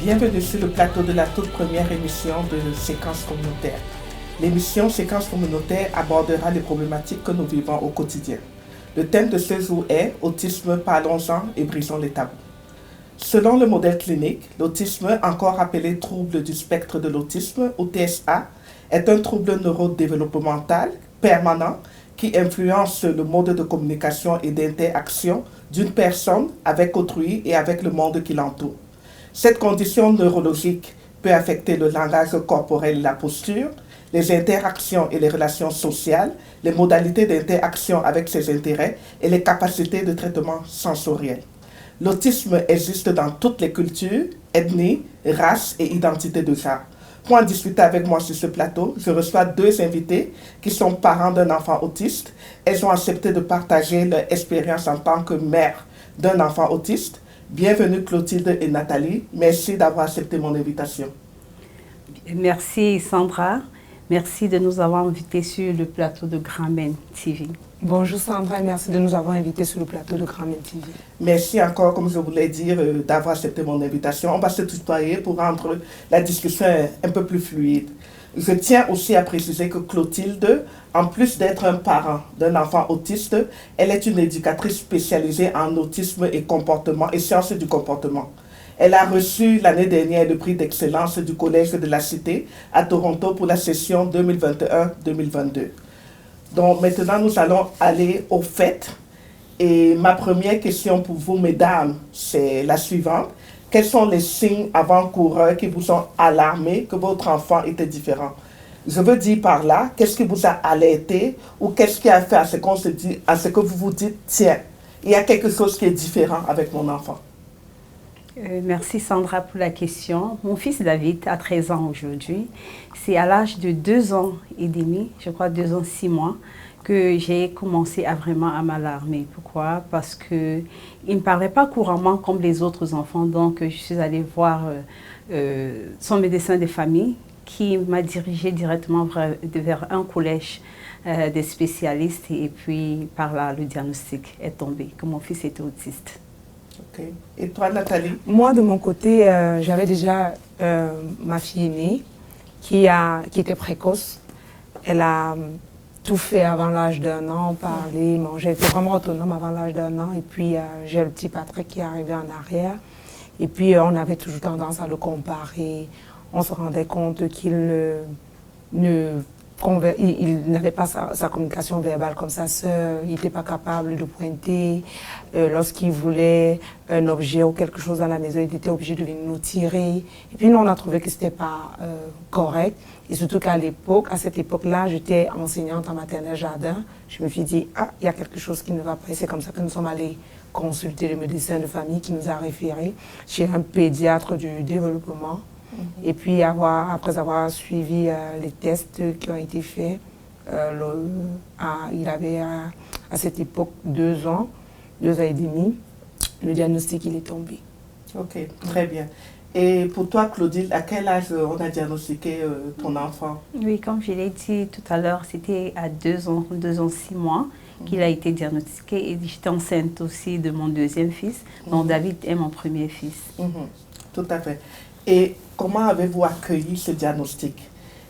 Bienvenue sur le plateau de la toute première émission de Séquences communautaires. L'émission Séquences communautaires abordera les problématiques que nous vivons au quotidien. Le thème de ce jour est « Autisme, parlons-en et brisons les tabous ». Selon le modèle clinique, l'autisme, encore appelé trouble du spectre de l'autisme ou TSA, est un trouble neurodéveloppemental permanent qui influence le mode de communication et d'interaction d'une personne avec autrui et avec le monde qui l'entoure. Cette condition neurologique peut affecter le langage corporel et la posture, les interactions et les relations sociales, les modalités d'interaction avec ses intérêts et les capacités de traitement sensoriel. L'autisme existe dans toutes les cultures, ethnies, races et identités de genre. Pour en discuter avec moi sur ce plateau, je reçois deux invités qui sont parents d'un enfant autiste. Elles ont accepté de partager leur expérience en tant que mère d'un enfant autiste. Bienvenue Clotilde et Nathalie. Merci d'avoir accepté mon invitation. Merci Sandra. Merci de nous avoir invités sur le plateau de Grand Men TV. Bonjour Sandra et merci de nous avoir invités sur le plateau de Grand Men TV. Merci encore, comme je voulais dire, d'avoir accepté mon invitation. On va se tutoyer pour rendre la discussion un peu plus fluide. Je tiens aussi à préciser que Clotilde, en plus d'être un parent d'un enfant autiste, elle est une éducatrice spécialisée en autisme et comportement et sciences du comportement. Elle a reçu l'année dernière le prix d'excellence du Collège de la Cité à Toronto pour la session 2021-2022. Donc maintenant, nous allons aller au fait. Et ma première question pour vous, mesdames, c'est la suivante. Quels sont les signes avant-coureurs qui vous ont alarmé que votre enfant était différent? Je veux dire par là, qu'est-ce qui vous a alerté ou qu'est-ce qui a fait à ce qu'on se dit, à ce que vous vous dites, tiens, il y a quelque chose qui est différent avec mon enfant? Merci Sandra pour la question. Mon fils David a 13 ans aujourd'hui. C'est à l'âge de 2 ans et demi, je crois 2 ans 6 mois, que j'ai commencé à vraiment à m'alarmer. Pourquoi? Parce qu'il ne parlait pas couramment comme les autres enfants. Donc je suis allée voir son médecin de famille qui m'a dirigée directement vers un collège des spécialistes. Et puis par là, le diagnostic est tombé, que mon fils était autiste. Ok. Et toi, Nathalie? Moi, de mon côté, j'avais déjà ma fille aînée qui était précoce. Elle a tout fait avant l'âge d'1 an, parler, manger. Elle était vraiment autonome avant l'âge d'1 an. Et puis, j'ai le petit Patrick qui est arrivé en arrière. Et puis, on avait toujours tendance à le comparer. On se rendait compte qu'il il n'avait pas sa communication verbale comme sa sœur, il n'était pas capable de pointer. Lorsqu'il voulait un objet ou quelque chose dans la maison, il était obligé de venir nous tirer. Et puis nous, on a trouvé que ce n'était pas correct. Et surtout qu'à cette époque-là, j'étais enseignante en maternelle jardin. Je me suis dit, ah, il y a quelque chose qui ne va pas. Et c'est comme ça que nous sommes allés consulter le médecin de famille qui nous a référés chez un pédiatre du développement. Et puis, après avoir suivi les tests qui ont été faits, il avait à cette époque 2 ans, 2 ans et demi, le diagnostic il est tombé. Ok, très bien. Et pour toi, Claudine, à quel âge on a diagnostiqué ton enfant? Oui, comme je l'ai dit tout à l'heure, c'était à 2 ans, 2 ans 6 mois qu'il a été diagnostiqué. Et j'étais enceinte aussi de mon deuxième fils, donc David est mon premier fils. Tout à fait. Et comment avez-vous accueilli ce diagnostic?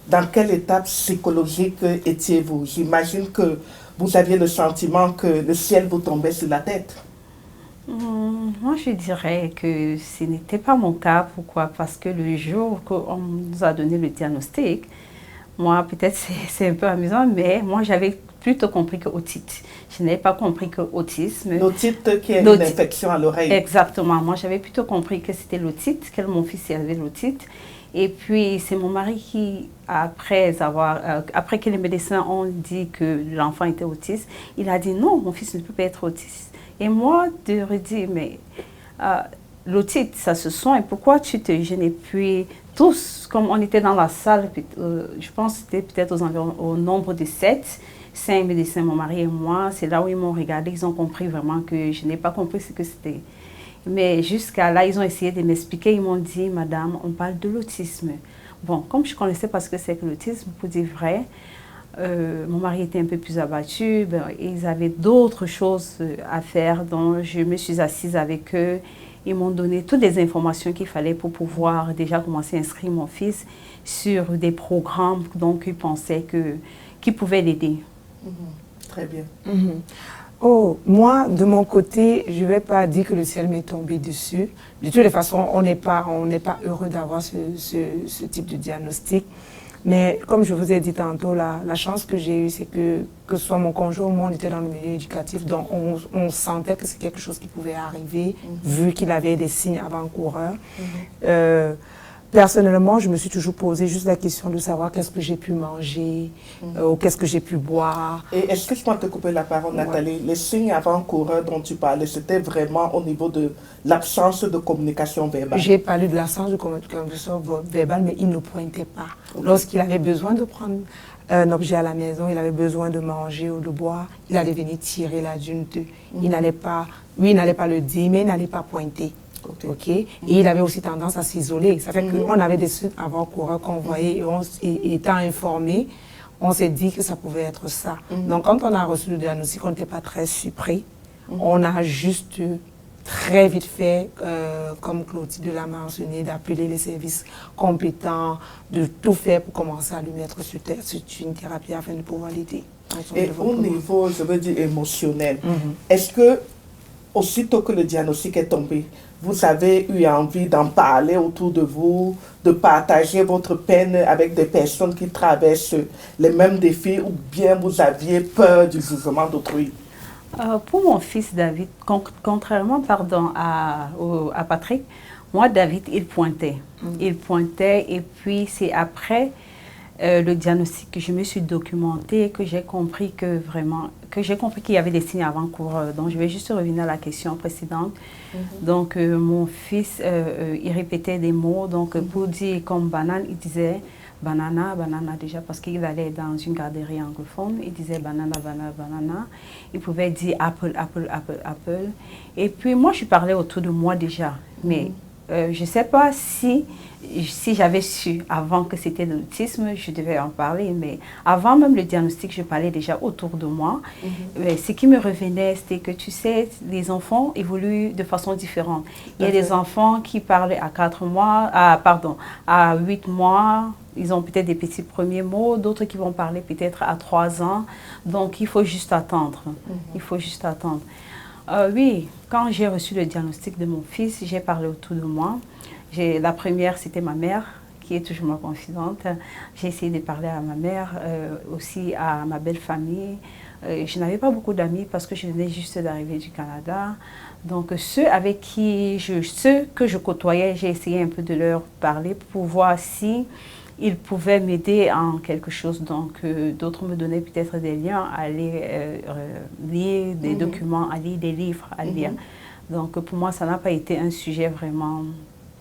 Dans quelle étape psychologique étiez-vous? J'imagine que vous aviez le sentiment que le ciel vous tombait sur la tête. Moi, je dirais que ce n'était pas mon cas. Pourquoi? Parce que le jour qu'on nous a donné le diagnostic, moi, peut-être c'est un peu amusant, mais moi, j'avais plutôt compris que otite. Je n'avais pas compris que autisme. L'otite qui est une infection à l'oreille. Exactement. Moi, j'avais plutôt compris que c'était l'otite, que mon fils avait l'otite. Et puis, c'est mon mari qui, après que les médecins ont dit que l'enfant était autiste, il a dit non, mon fils ne peut pas être autiste. Et moi, de redire, mais l'otite, ça se soigne, pourquoi tu te gênes? Et puis, tous, comme on était dans la salle, je pense que c'était peut-être au nombre de 5 médecins, mon mari et moi, c'est là où ils m'ont regardé, ils ont compris vraiment que je n'ai pas compris ce que c'était. Mais jusqu'à là, ils ont essayé de m'expliquer, ils m'ont dit, madame, on parle de l'autisme. Bon, comme je ne connaissais pas ce que c'est que l'autisme, pour dire vrai, mon mari était un peu plus abattu, ils avaient d'autres choses à faire, donc je me suis assise avec eux Ils m'ont donné toutes les informations qu'il fallait pour pouvoir déjà commencer à inscrire mon fils sur des programmes dont ils pensaient qui pouvaient l'aider. Très bien. Oh, moi, de mon côté, je ne vais pas dire que le ciel m'est tombé dessus. De toutes les façons, on n'est pas heureux d'avoir ce type de diagnostic. Mais comme je vous ai dit tantôt, la chance que j'ai eue, c'est que ce soit mon conjoint ou moi, on était dans le milieu éducatif, donc on sentait que c'est quelque chose qui pouvait arriver, vu qu'il avait des signes avant-coureurs. Personnellement, je me suis toujours posé juste la question de savoir qu'est-ce que j'ai pu manger, ou qu'est-ce que j'ai pu boire. Et est-ce que je peux te couper la parole, Nathalie? Les signes avant-coureurs dont tu parlais, c'était vraiment au niveau de l'absence de communication verbale? J'ai parlé de l'absence de communication verbale, mais il ne pointait pas. Lorsqu'il avait besoin de prendre un objet à la maison, il avait besoin de manger ou de boire, il allait venir tirer l'adulte. Il n'allait pas le dire, mais il n'allait pas pointer. Et il avait aussi tendance à s'isoler. Ça fait qu'on avait des signes avant-coureurs qu'on voyait et étant informés, on s'est dit que ça pouvait être ça. Donc quand on a reçu le diagnostic, on n'était pas très surpris. On a juste très vite fait, comme Clotilde l'a mentionné, d'appeler les services compétents, de tout faire pour commencer à lui mettre sur une thérapie afin de pouvoir l'aider. Et au niveau, je veux dire, émotionnel, est-ce que, aussitôt que le diagnostic est tombé, vous avez eu envie d'en parler autour de vous, de partager votre peine avec des personnes qui traversent les mêmes défis, ou bien vous aviez peur du jugement d'autrui? Pour mon fils David, contrairement à Patrick, moi David, il pointait. Il pointait et puis c'est après le diagnostic que je me suis documentée, que j'ai compris qu'il y avait des signes avant-coureurs. Donc je vais juste revenir à la question précédente. Donc mon fils, il répétait des mots, donc pour dire comme banane, il disait banana, banana déjà, parce qu'il allait dans une garderie anglophone, il disait banana, banana, banana. Il pouvait dire apple, apple, apple, apple. Et puis moi, je parlais autour de moi déjà, mais je ne sais pas si j'avais su avant que c'était l'autisme, je devais en parler, mais avant même le diagnostic, je parlais déjà autour de moi. Mais ce qui me revenait, c'était que tu sais, les enfants évoluent de façon différente. Il y a des enfants qui parlent à 4 mois, à 8 mois, ils ont peut-être des petits premiers mots, d'autres qui vont parler peut-être à 3 ans. Donc il faut juste attendre. Il faut juste attendre. Oui, quand j'ai reçu le diagnostic de mon fils, j'ai parlé autour de moi. La première, c'était ma mère, qui est toujours ma confidente. J'ai essayé de parler à ma mère, aussi à ma belle famille. Je n'avais pas beaucoup d'amis parce que je venais juste d'arriver du Canada. Donc ceux que je côtoyais, j'ai essayé un peu de leur parler pour voir si ils pouvaient m'aider en quelque chose. Donc d'autres me donnaient peut-être des liens à aller lire, des documents à lire, des livres à lire. Donc pour moi, ça n'a pas été un sujet vraiment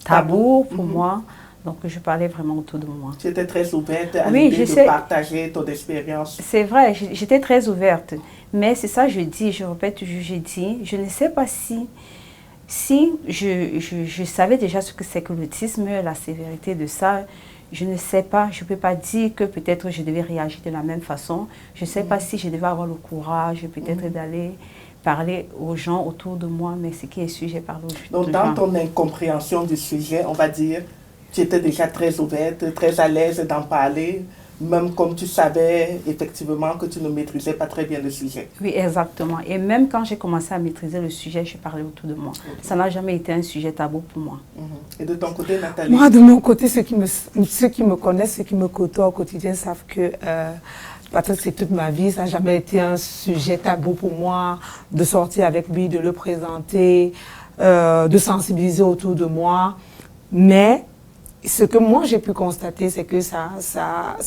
tabou pour moi. Donc je parlais vraiment autour de moi. Tu étais très ouverte à l'idée de partager ton expérience. C'est vrai, j'étais très ouverte. Mais c'est ça, je répète toujours, je ne sais pas si je savais déjà ce que c'est que l'autisme, la sévérité de ça. Je ne sais pas, je ne peux pas dire que peut-être je devais réagir de la même façon. Je ne sais pas si je devais avoir le courage peut-être d'aller parler aux gens autour de moi, mais ce qui est sûr, j'ai parlé aux gens. Donc dans ton incompréhension du sujet, on va dire, tu étais déjà très ouverte, très à l'aise d'en parler, même comme tu savais effectivement que tu ne maîtrisais pas très bien le sujet. Oui, exactement. Et même quand j'ai commencé à maîtriser le sujet, je parlais autour de moi. Ça n'a jamais été un sujet tabou pour moi. Et de ton côté, Nathalie? Moi, de mon côté, ceux qui me connaissent, ceux qui me côtoient au quotidien savent que Patrick, c'est toute ma vie. Ça n'a jamais été un sujet tabou pour moi de sortir avec lui, de le présenter, de sensibiliser autour de moi. Mais ce que moi j'ai pu constater, c'est que ça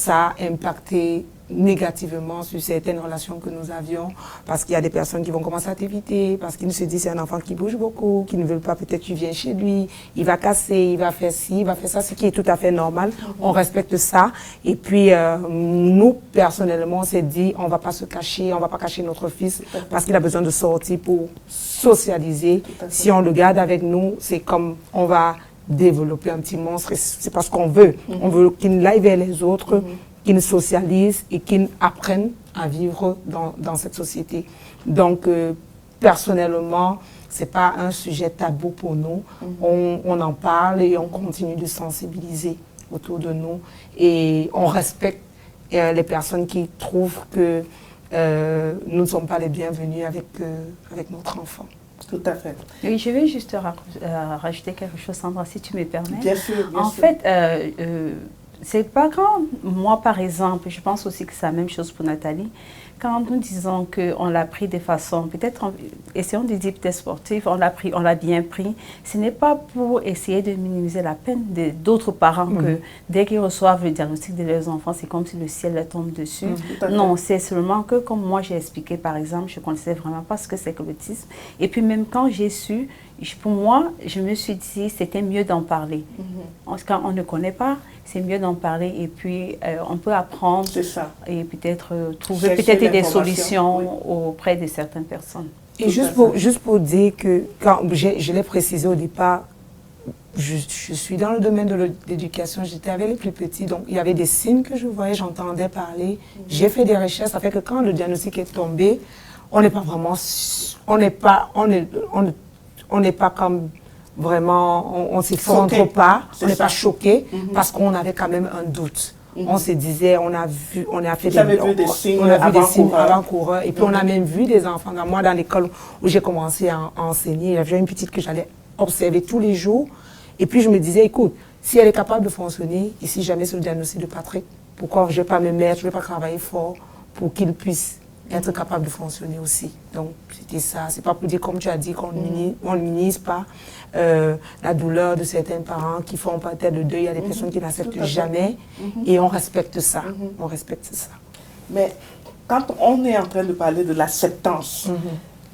a impacté négativement sur certaines relations que nous avions, parce qu'il y a des personnes qui vont commencer à t'éviter, parce qu'ils se disent c'est un enfant qui bouge beaucoup, qui ne veut pas, peut-être tu viens chez lui, il va casser, il va faire ci, il va faire ça, ce qui est tout à fait normal. On respecte ça. Et puis nous, personnellement, on s'est dit on va pas se cacher, on va pas cacher notre fils, parce qu'il a besoin de sortir pour socialiser. Si on le garde avec nous, c'est comme on va développer un petit monstre, c'est parce qu'on veut. On veut qu'il aille vers les autres, qu'il socialise et qu'il apprenne à vivre dans cette société. Donc, personnellement, c'est pas un sujet tabou pour nous. On en parle et on continue de sensibiliser autour de nous. Et on respecte les personnes qui trouvent que nous ne sommes pas les bienvenus avec notre enfant. Tout à fait. Oui, je vais juste rajouter quelque chose, Sandra, si tu me permets. Bien sûr, bien sûr. En fait, c'est pas quand moi, par exemple, je pense aussi que c'est la même chose pour Nathalie, quand nous disons qu'on l'a pris de façon, peut-être, essayons de dire peut-être sportive, on l'a bien pris, ce n'est pas pour essayer de minimiser la peine d'autres parents que dès qu'ils reçoivent le diagnostic de leurs enfants, c'est comme si le ciel leur tombe dessus. Non, c'est seulement que, comme moi j'ai expliqué, par exemple, je ne connaissais vraiment pas ce que c'est que l'autisme. Et puis même quand j'ai su, pour moi, je me suis dit, c'était mieux d'en parler. Quand on ne connaît pas, c'est mieux d'en parler et puis on peut apprendre et peut-être trouver peut-être des solutions auprès de certaines personnes. Et juste pour dire que, quand je l'ai précisé au départ, je suis dans le domaine de l'éducation, j'étais avec les plus petits, donc il y avait des signes que je voyais, j'entendais parler, j'ai fait des recherches, ça fait que quand le diagnostic est tombé, on n'est pas vraiment, on n'est pas comme vraiment, on ne s'effondre pas, on n'est pas choqué parce qu'on avait quand même un doute. On se disait, on a fait des signes avant-coureurs. Et puis on a même vu des enfants. Moi, dans l'école où j'ai commencé à enseigner, j'avais une petite que j'allais observer tous les jours. Et puis je me disais, écoute, si elle est capable de fonctionner, et si jamais c'est le diagnostic de Patrick, pourquoi je ne vais pas me mettre, je ne vais pas travailler fort pour qu'il puisse être capable de fonctionner aussi. Donc, c'était ça. C'est pas pour dire, comme tu as dit, qu'on ne minimise pas la douleur de certains parents qui font peut-être le deuil. Il y a des personnes qui n'acceptent jamais et on respecte ça. On respecte ça. Mais quand on est en train de parler de l'acceptance,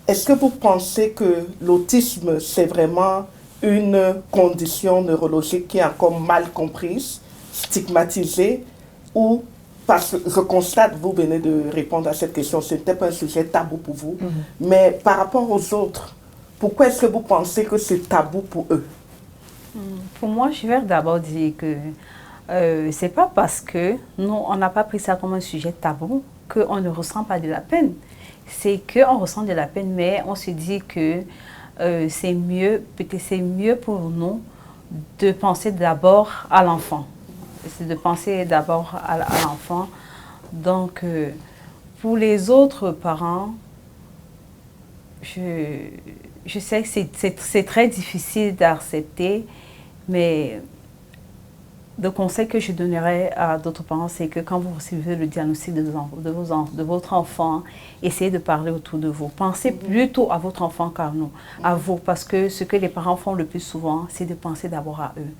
est-ce que vous pensez que l'autisme, c'est vraiment une condition neurologique qui est encore mal comprise, stigmatisée, ou parce que je constate, vous venez de répondre à cette question, ce n'était pas un sujet tabou pour vous, mais par rapport aux autres, pourquoi est-ce que vous pensez que c'est tabou pour eux? Pour moi, je vais d'abord dire que c'est pas parce que nous, on n'a pas pris ça comme un sujet tabou qu'on ne ressent pas de la peine. C'est qu'on ressent de la peine, mais on se dit que c'est mieux, peut-être c'est mieux pour nous de penser d'abord à l'enfant. C'est de penser d'abord à l'enfant. Donc, pour les autres parents, je sais que c'est très difficile d'accepter, mais le conseil que je donnerais à d'autres parents, c'est que quand vous recevez le diagnostic de votre enfant, essayez de parler autour de vous. Pensez plutôt à votre enfant qu'à nous, à vous, parce que ce que les parents font le plus souvent, c'est de penser d'abord à eux.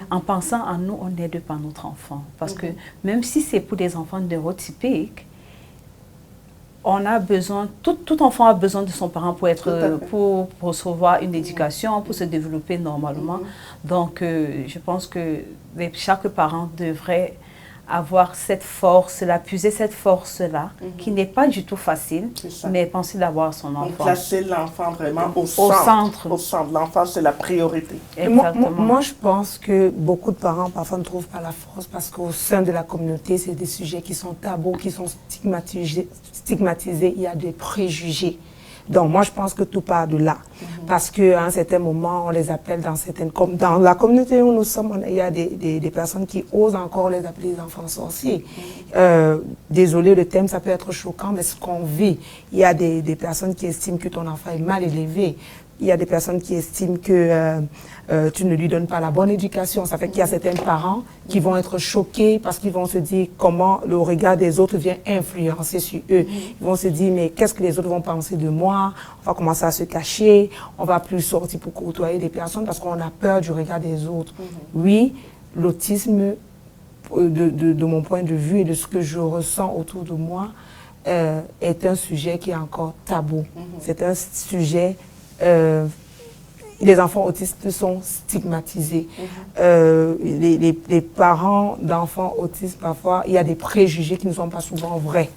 En pensant à nous, on n'aide pas notre enfant. Parce que même si c'est pour des enfants neurotypiques, on a besoin, tout enfant a besoin de son parent pour recevoir une éducation, pour se développer normalement. Donc, je pense que chaque parent devrait avoir cette force-là, puiser cette force-là, qui n'est pas du tout facile, mais penser d'abord à son enfant. Donc, placer l'enfant vraiment au centre. Au centre. L'enfant, c'est la priorité. Moi, je pense que beaucoup de parents, parfois, ne trouvent pas la force parce qu'au sein de la communauté, c'est des sujets qui sont tabous, qui sont stigmatisés. Il y a des préjugés. Donc, moi, je pense que tout part de là. Parce qu'à un certain moment, on les appelle dans la communauté où nous sommes, il y a des personnes qui osent encore les appeler les enfants sorciers. Désolé, le thème, ça peut être choquant, mais ce qu'on vit, il y a des personnes qui estiment que ton enfant est mal élevé. Il y a des personnes qui estiment que tu ne lui donnes pas la bonne éducation. Ça fait qu'il y a certains parents qui vont être choqués parce qu'ils vont se dire comment le regard des autres vient influencer sur eux. Ils vont se dire, mais qu'est-ce que les autres vont penser de moi? On va commencer à se cacher. On va plus sortir pour côtoyer des personnes parce qu'on a peur du regard des autres. Oui, l'autisme, de mon point de vue et de ce que je ressens autour de moi, est un sujet qui est encore tabou. C'est un sujet... les enfants autistes sont stigmatisés. Les parents d'enfants autistes, parfois, il y a des préjugés qui ne sont pas souvent vrais.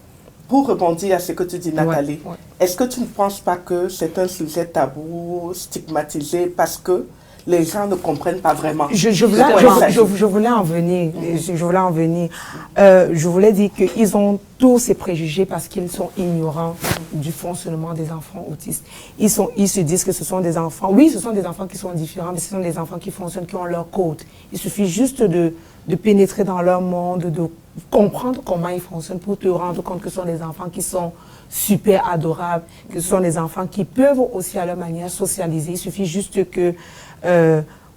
Pour rebondir à ce que tu dis, Nathalie, est-ce que tu ne penses pas que c'est un sujet tabou, stigmatisé, parce que les gens ne comprennent pas vraiment. Je voulais en venir. Je voulais dire qu'ils ont tous ces préjugés parce qu'ils sont ignorants du fonctionnement des enfants autistes. Ils se disent que ce sont des enfants. Oui, ce sont des enfants qui sont différents, mais ce sont des enfants qui fonctionnent, qui ont leur code. Il suffit juste de pénétrer dans leur monde, de comprendre comment ils fonctionnent pour te rendre compte que ce sont des enfants qui sont super adorables, que ce sont des enfants qui peuvent aussi à leur manière socialiser. Il suffit juste que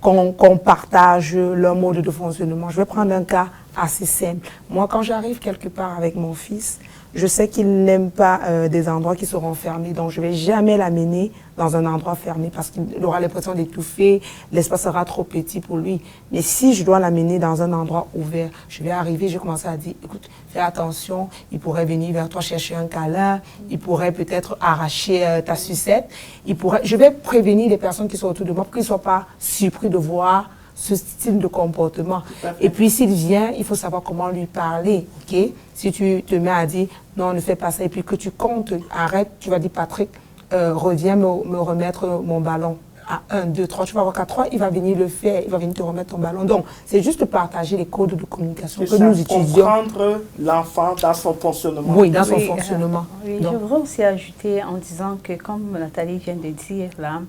qu'on partage leur mode de fonctionnement. Je vais prendre un cas assez simple. Moi, quand j'arrive quelque part avec mon fils, je sais qu'il n'aime pas des endroits qui seront fermés, donc je ne vais jamais l'amener dans un endroit fermé parce qu'il aura l'impression d'étouffer, l'espace sera trop petit pour lui. Mais si je dois l'amener dans un endroit ouvert, je vais arriver, je vais commencer à dire, écoute, fais attention, il pourrait venir vers toi chercher un câlin, il pourrait peut-être arracher ta sucette, je vais prévenir les personnes qui sont autour de moi pour qu'ils ne soient pas surpris de voir ce style de comportement. Et puis s'il vient, il faut savoir comment lui parler, ok? Si tu te mets à dire, non, ne fais pas ça, et puis que tu comptes, arrête, tu vas dire, Patrick, reviens me remettre mon ballon. À 1, 2, 3, tu vas voir qu'à 3, il va venir le faire, il va venir te remettre ton ballon. Donc, c'est juste partager les codes de communication que nous utilisons. Comprendre l'enfant dans son fonctionnement. Oui, dans son fonctionnement. Oui, je voudrais aussi ajouter en disant que, comme Nathalie vient de dire là,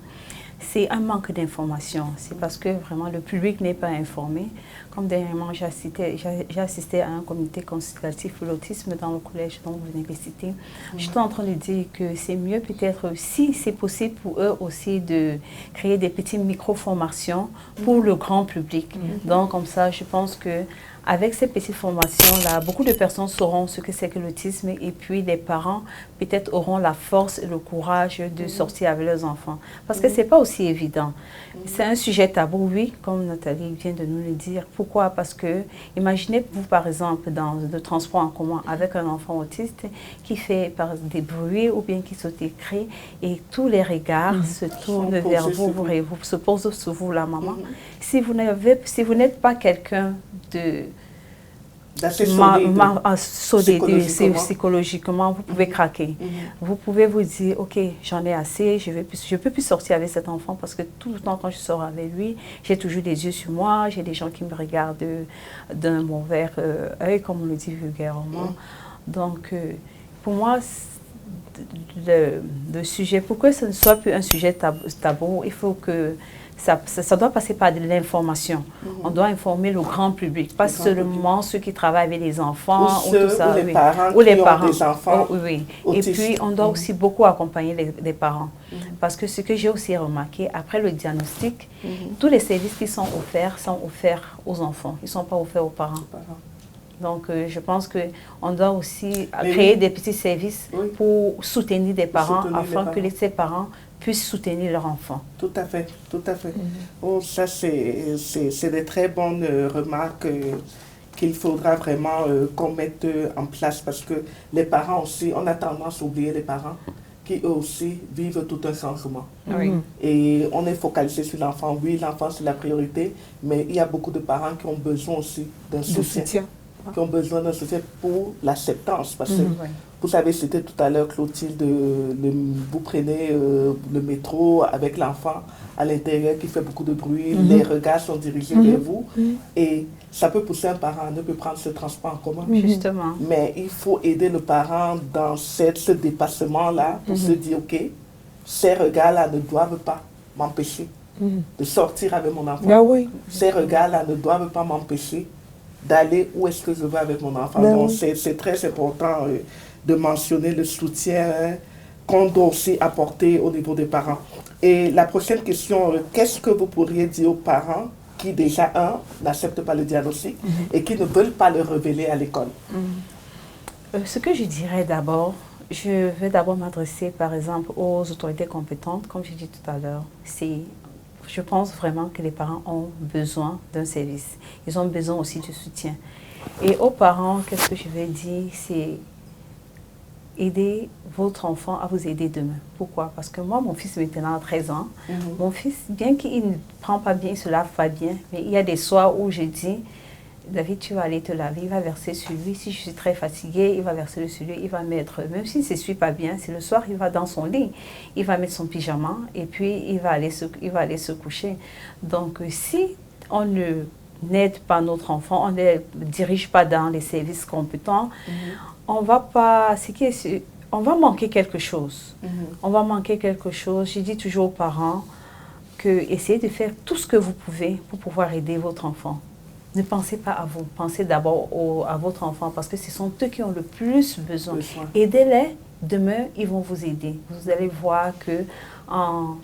c'est un manque d'information. C'est parce que vraiment le public n'est pas informé. Comme dernièrement, j'ai assisté à un comité consultatif pour l'autisme dans le collège dont vous venez de citer. J'étais en train de dire que c'est mieux peut-être, si c'est possible pour eux aussi, de créer des petites micro-formations pour le grand public. Donc comme ça, je pense que avec ces petites formations-là, beaucoup de personnes sauront ce que c'est que l'autisme et puis les parents peut-être auront la force et le courage de sortir avec leurs enfants. Parce que ce n'est pas aussi évident. C'est un sujet tabou, oui, comme Nathalie vient de nous le dire. Pourquoi? Parce que, imaginez vous par exemple dans le transport en commun avec un enfant autiste qui fait des bruits ou bien qui saute des cris et tous les regards se tournent vers vous, se posent sur vous, la maman. Si vous n'êtes pas quelqu'un psychologiquement, vous pouvez craquer. Vous pouvez vous dire, ok, j'en ai assez, je ne peux plus sortir avec cet enfant parce que tout le temps quand je sors avec lui, j'ai toujours des yeux sur moi, j'ai des gens qui me regardent d'un mauvais œil, comme on le dit vulgairement. Donc, pour moi, le sujet, pour que ce ne soit plus un sujet tabou, il faut que ça doit passer par de l'information. On doit informer le grand public, pas seulement ceux qui travaillent avec les enfants ou tout ça. Ou les parents des enfants. Oui. Et puis, on doit aussi beaucoup accompagner les parents. Parce que ce que j'ai aussi remarqué, après le diagnostic, tous les services qui sont offerts aux enfants. Ils ne sont pas offerts aux parents. Donc, je pense qu'on doit aussi créer des petits services pour soutenir des parents afin que ces parents puissent soutenir leur enfant. Tout à fait, tout à fait. Oh, ça, c'est des très bonnes remarques qu'il faudra vraiment qu'on mette en place parce que les parents aussi, on a tendance à oublier les parents qui eux aussi vivent tout un changement. Et on est focalisé sur l'enfant. Oui, l'enfant c'est la priorité, mais il y a beaucoup de parents qui ont besoin aussi d'un soutien. Qui ont besoin d'un soutien pour l'acceptance. Parce que vous avez cité tout à l'heure, Clotilde, vous prenez le métro avec l'enfant à l'intérieur qui fait beaucoup de bruit, les regards sont dirigés vers vous et ça peut pousser un parent à ne plus prendre ce transport en commun. Justement. Mais il faut aider le parent dans ce dépassement-là pour se dire, ok, ces regards-là ne doivent pas m'empêcher de sortir avec mon enfant. Ces regards-là ne doivent pas m'empêcher d'aller où est-ce que je veux avec mon enfant. Donc, c'est très important de mentionner le soutien qu'on doit aussi apporter au niveau des parents. Et la prochaine question, qu'est-ce que vous pourriez dire aux parents qui déjà, n'acceptent pas le diagnostic et qui ne veulent pas le révéler à l'école? Ce que je dirais d'abord, je vais d'abord m'adresser par exemple aux autorités compétentes, comme j'ai dit tout à l'heure. Je pense vraiment que les parents ont besoin d'un service. Ils ont besoin aussi de soutien. Et aux parents, qu'est-ce que je vais dire? C'est aider votre enfant à vous aider demain. Pourquoi? Parce que moi, mon fils maintenant a 13 ans. Mon fils, bien qu'il ne prend pas bien, il se lave pas bien, mais il y a des soirs où je dis, David, tu vas aller te laver, il va verser sur lui. Si je suis très fatiguée, il va verser sur lui, il va mettre, même s'il ne s'essuie pas bien, c'est le soir, il va dans son lit, il va mettre son pyjama et puis il va aller se coucher. Donc, si on n'aide pas notre enfant, on ne dirige pas dans les services compétents, on va pas, on va manquer quelque chose. On va manquer quelque chose. Je dis toujours aux parents que essayez de faire tout ce que vous pouvez pour pouvoir aider votre enfant. Ne pensez pas à vous, pensez d'abord à votre enfant parce que ce sont eux qui ont le plus besoin. Aidez-les, demain ils vont vous aider. Vous allez voir que en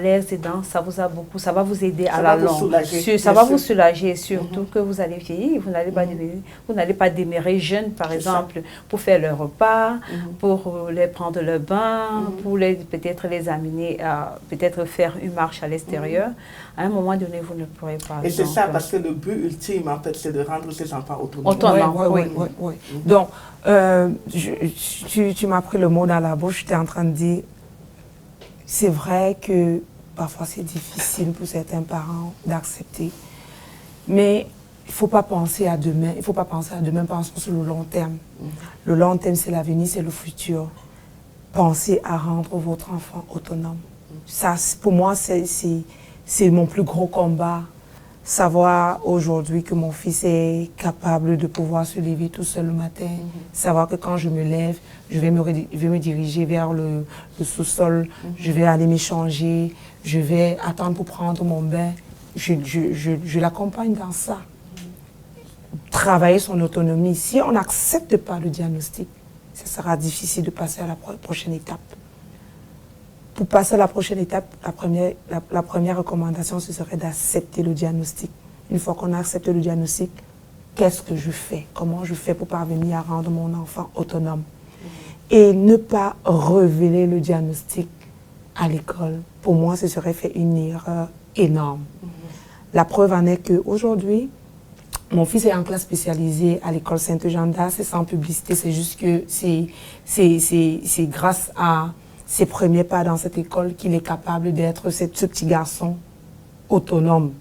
les aidant, ça vous a beaucoup, ça va vous aider à la longue. Ça va vous soulager, surtout que vous allez vieillir, vous n'allez pas demeurer jeune, par exemple, pour faire leur repas, pour les prendre le bain, pour peut-être les amener à peut-être faire une marche à l'extérieur. À un moment donné, vous ne pourrez pas. Et c'est ça, parce que le but ultime, en fait, c'est de rendre ces enfants autonomes. Oui. Donc, tu m'as pris le mot dans la bouche, j'étais en train de dire, c'est vrai que parfois c'est difficile pour certains parents d'accepter, mais il ne faut pas penser à demain, pensons sur le long terme. Le long terme, c'est l'avenir, c'est le futur. Pensez à rendre votre enfant autonome. Ça, pour moi, c'est mon plus gros combat. Savoir aujourd'hui que mon fils est capable de pouvoir se lever tout seul le matin. Savoir que quand je me lève, je vais me diriger vers le sous-sol. Je vais aller m'échanger. Je vais attendre pour prendre mon bain. Je l'accompagne dans ça. Travailler son autonomie. Si on n'accepte pas le diagnostic, ce sera difficile de passer à la prochaine étape. Pour passer à la prochaine étape, la première recommandation, ce serait d'accepter le diagnostic. Une fois qu'on a accepté le diagnostic, qu'est-ce que je fais? Comment je fais pour parvenir à rendre mon enfant autonome? Et ne pas révéler le diagnostic à l'école. Pour moi, ce serait faire une erreur énorme. La preuve en est qu'aujourd'hui, mon fils est en classe spécialisée à l'école Sainte-Jeanne d'Arc. C'est sans publicité, c'est juste que c'est grâce à ses premiers pas dans cette école qu'il est capable d'être ce petit garçon autonome.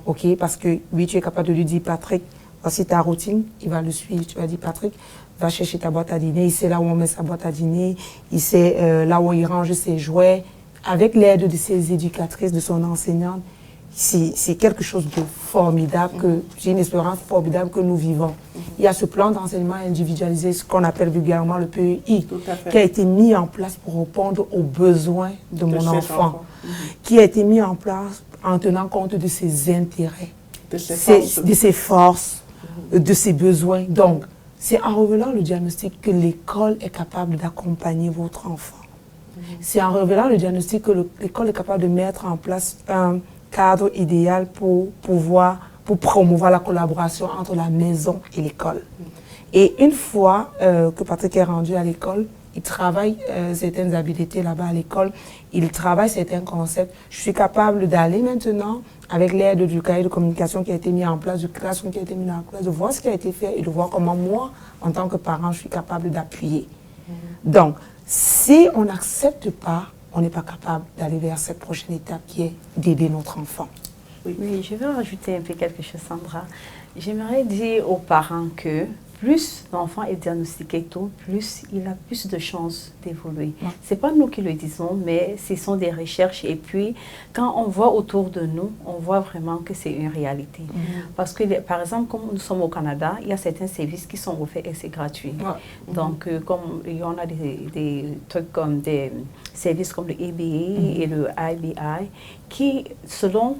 Ok? Parce que oui, tu es capable de lui dire, Patrick, voici ta routine, il va le suivre. Tu vas dire, Patrick, va chercher ta boîte à dîner. Il sait là où on met sa boîte à dîner, il sait là où il range ses jouets. Avec l'aide de ses éducatrices, de son enseignante, c'est quelque chose de formidable, j'ai une espérance formidable que nous vivons. Il y a ce plan d'enseignement individualisé, ce qu'on appelle vulgairement le PEI, qui a été mis en place pour répondre aux besoins de mon enfant, qui a été mis en place en tenant compte de ses intérêts, de ses forces, de ses besoins. Donc, c'est en révélant le diagnostic que l'école est capable d'accompagner votre enfant. C'est en révélant le diagnostic que l'école est capable de mettre en place un cadre idéal pour promouvoir la collaboration entre la maison et l'école. Et une fois que Patrick est rendu à l'école, il travaille certaines habiletés là-bas à l'école, il travaille certains concepts. Je suis capable d'aller maintenant, avec l'aide du cahier de communication qui a été mis en place, du classroom qui a été mis en place, de voir ce qui a été fait et de voir comment moi, en tant que parent, je suis capable d'appuyer. Donc, si on n'accepte pas, on n'est pas capable d'aller vers cette prochaine étape qui est d'aider notre enfant. Oui, je vais rajouter un peu quelque chose, Sandra. J'aimerais dire aux parents que plus l'enfant est diagnostiqué tôt, plus il a plus de chances d'évoluer. Ce n'est pas nous qui le disons, mais ce sont des recherches. Et puis, quand on voit autour de nous, on voit vraiment que c'est une réalité. Parce que, par exemple, comme nous sommes au Canada, il y a certains services qui sont offerts et c'est gratuit. Donc, comme il y en a des trucs comme des services comme le ABA et le IBI, qui, selon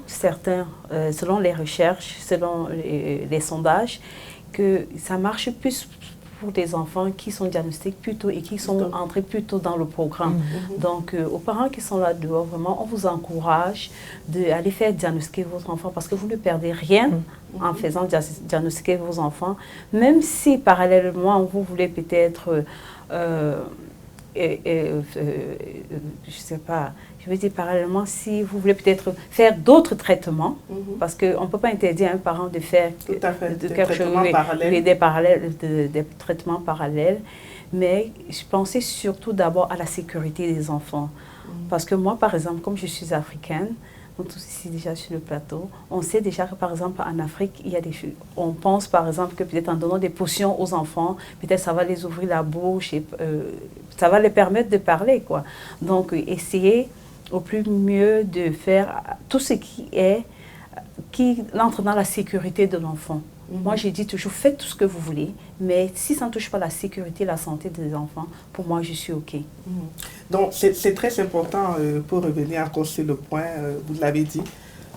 les recherches, selon les sondages, que ça marche plus pour des enfants qui sont diagnostiqués plus tôt et qui sont entrés plus tôt dans le programme. Donc, aux parents qui sont là dehors, vraiment, on vous encourage d'aller faire diagnostiquer votre enfant parce que vous ne perdez rien en faisant diagnostiquer vos enfants, même si parallèlement, vous voulez peut-être, je ne sais pas, je veux dire parallèlement, si vous voulez peut-être faire d'autres traitements, parce qu'on ne peut pas interdire à un parent de faire des traitements parallèles, mais je pensais surtout d'abord à la sécurité des enfants. Parce que moi, par exemple, comme je suis africaine, sont tous ici déjà sur le plateau. On sait déjà que par exemple en Afrique, il y a des choses. On pense par exemple que peut-être en donnant des potions aux enfants, peut-être ça va les ouvrir la bouche et ça va les permettre de parler, quoi. Donc essayer au plus mieux de faire tout ce qui entre dans la sécurité de l'enfant. Moi, j'ai dit toujours, faites tout ce que vous voulez, mais si ça ne touche pas la sécurité, la santé des enfants, pour moi, je suis OK. Donc, c'est très important, pour revenir encore sur le point, vous l'avez dit,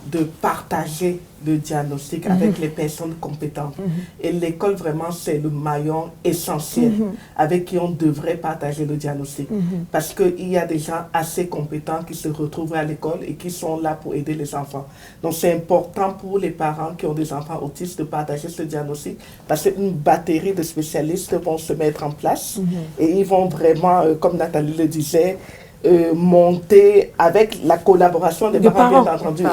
de partager le diagnostic avec les personnes compétentes. Et l'école, vraiment, c'est le maillon essentiel avec qui on devrait partager le diagnostic. Parce qu'il y a des gens assez compétents qui se retrouvent à l'école et qui sont là pour aider les enfants. Donc, c'est important pour les parents qui ont des enfants autistes de partager ce diagnostic parce qu'une batterie de spécialistes vont se mettre en place et ils vont vraiment, comme Nathalie le disait, monter avec la collaboration des parents, bien entendu,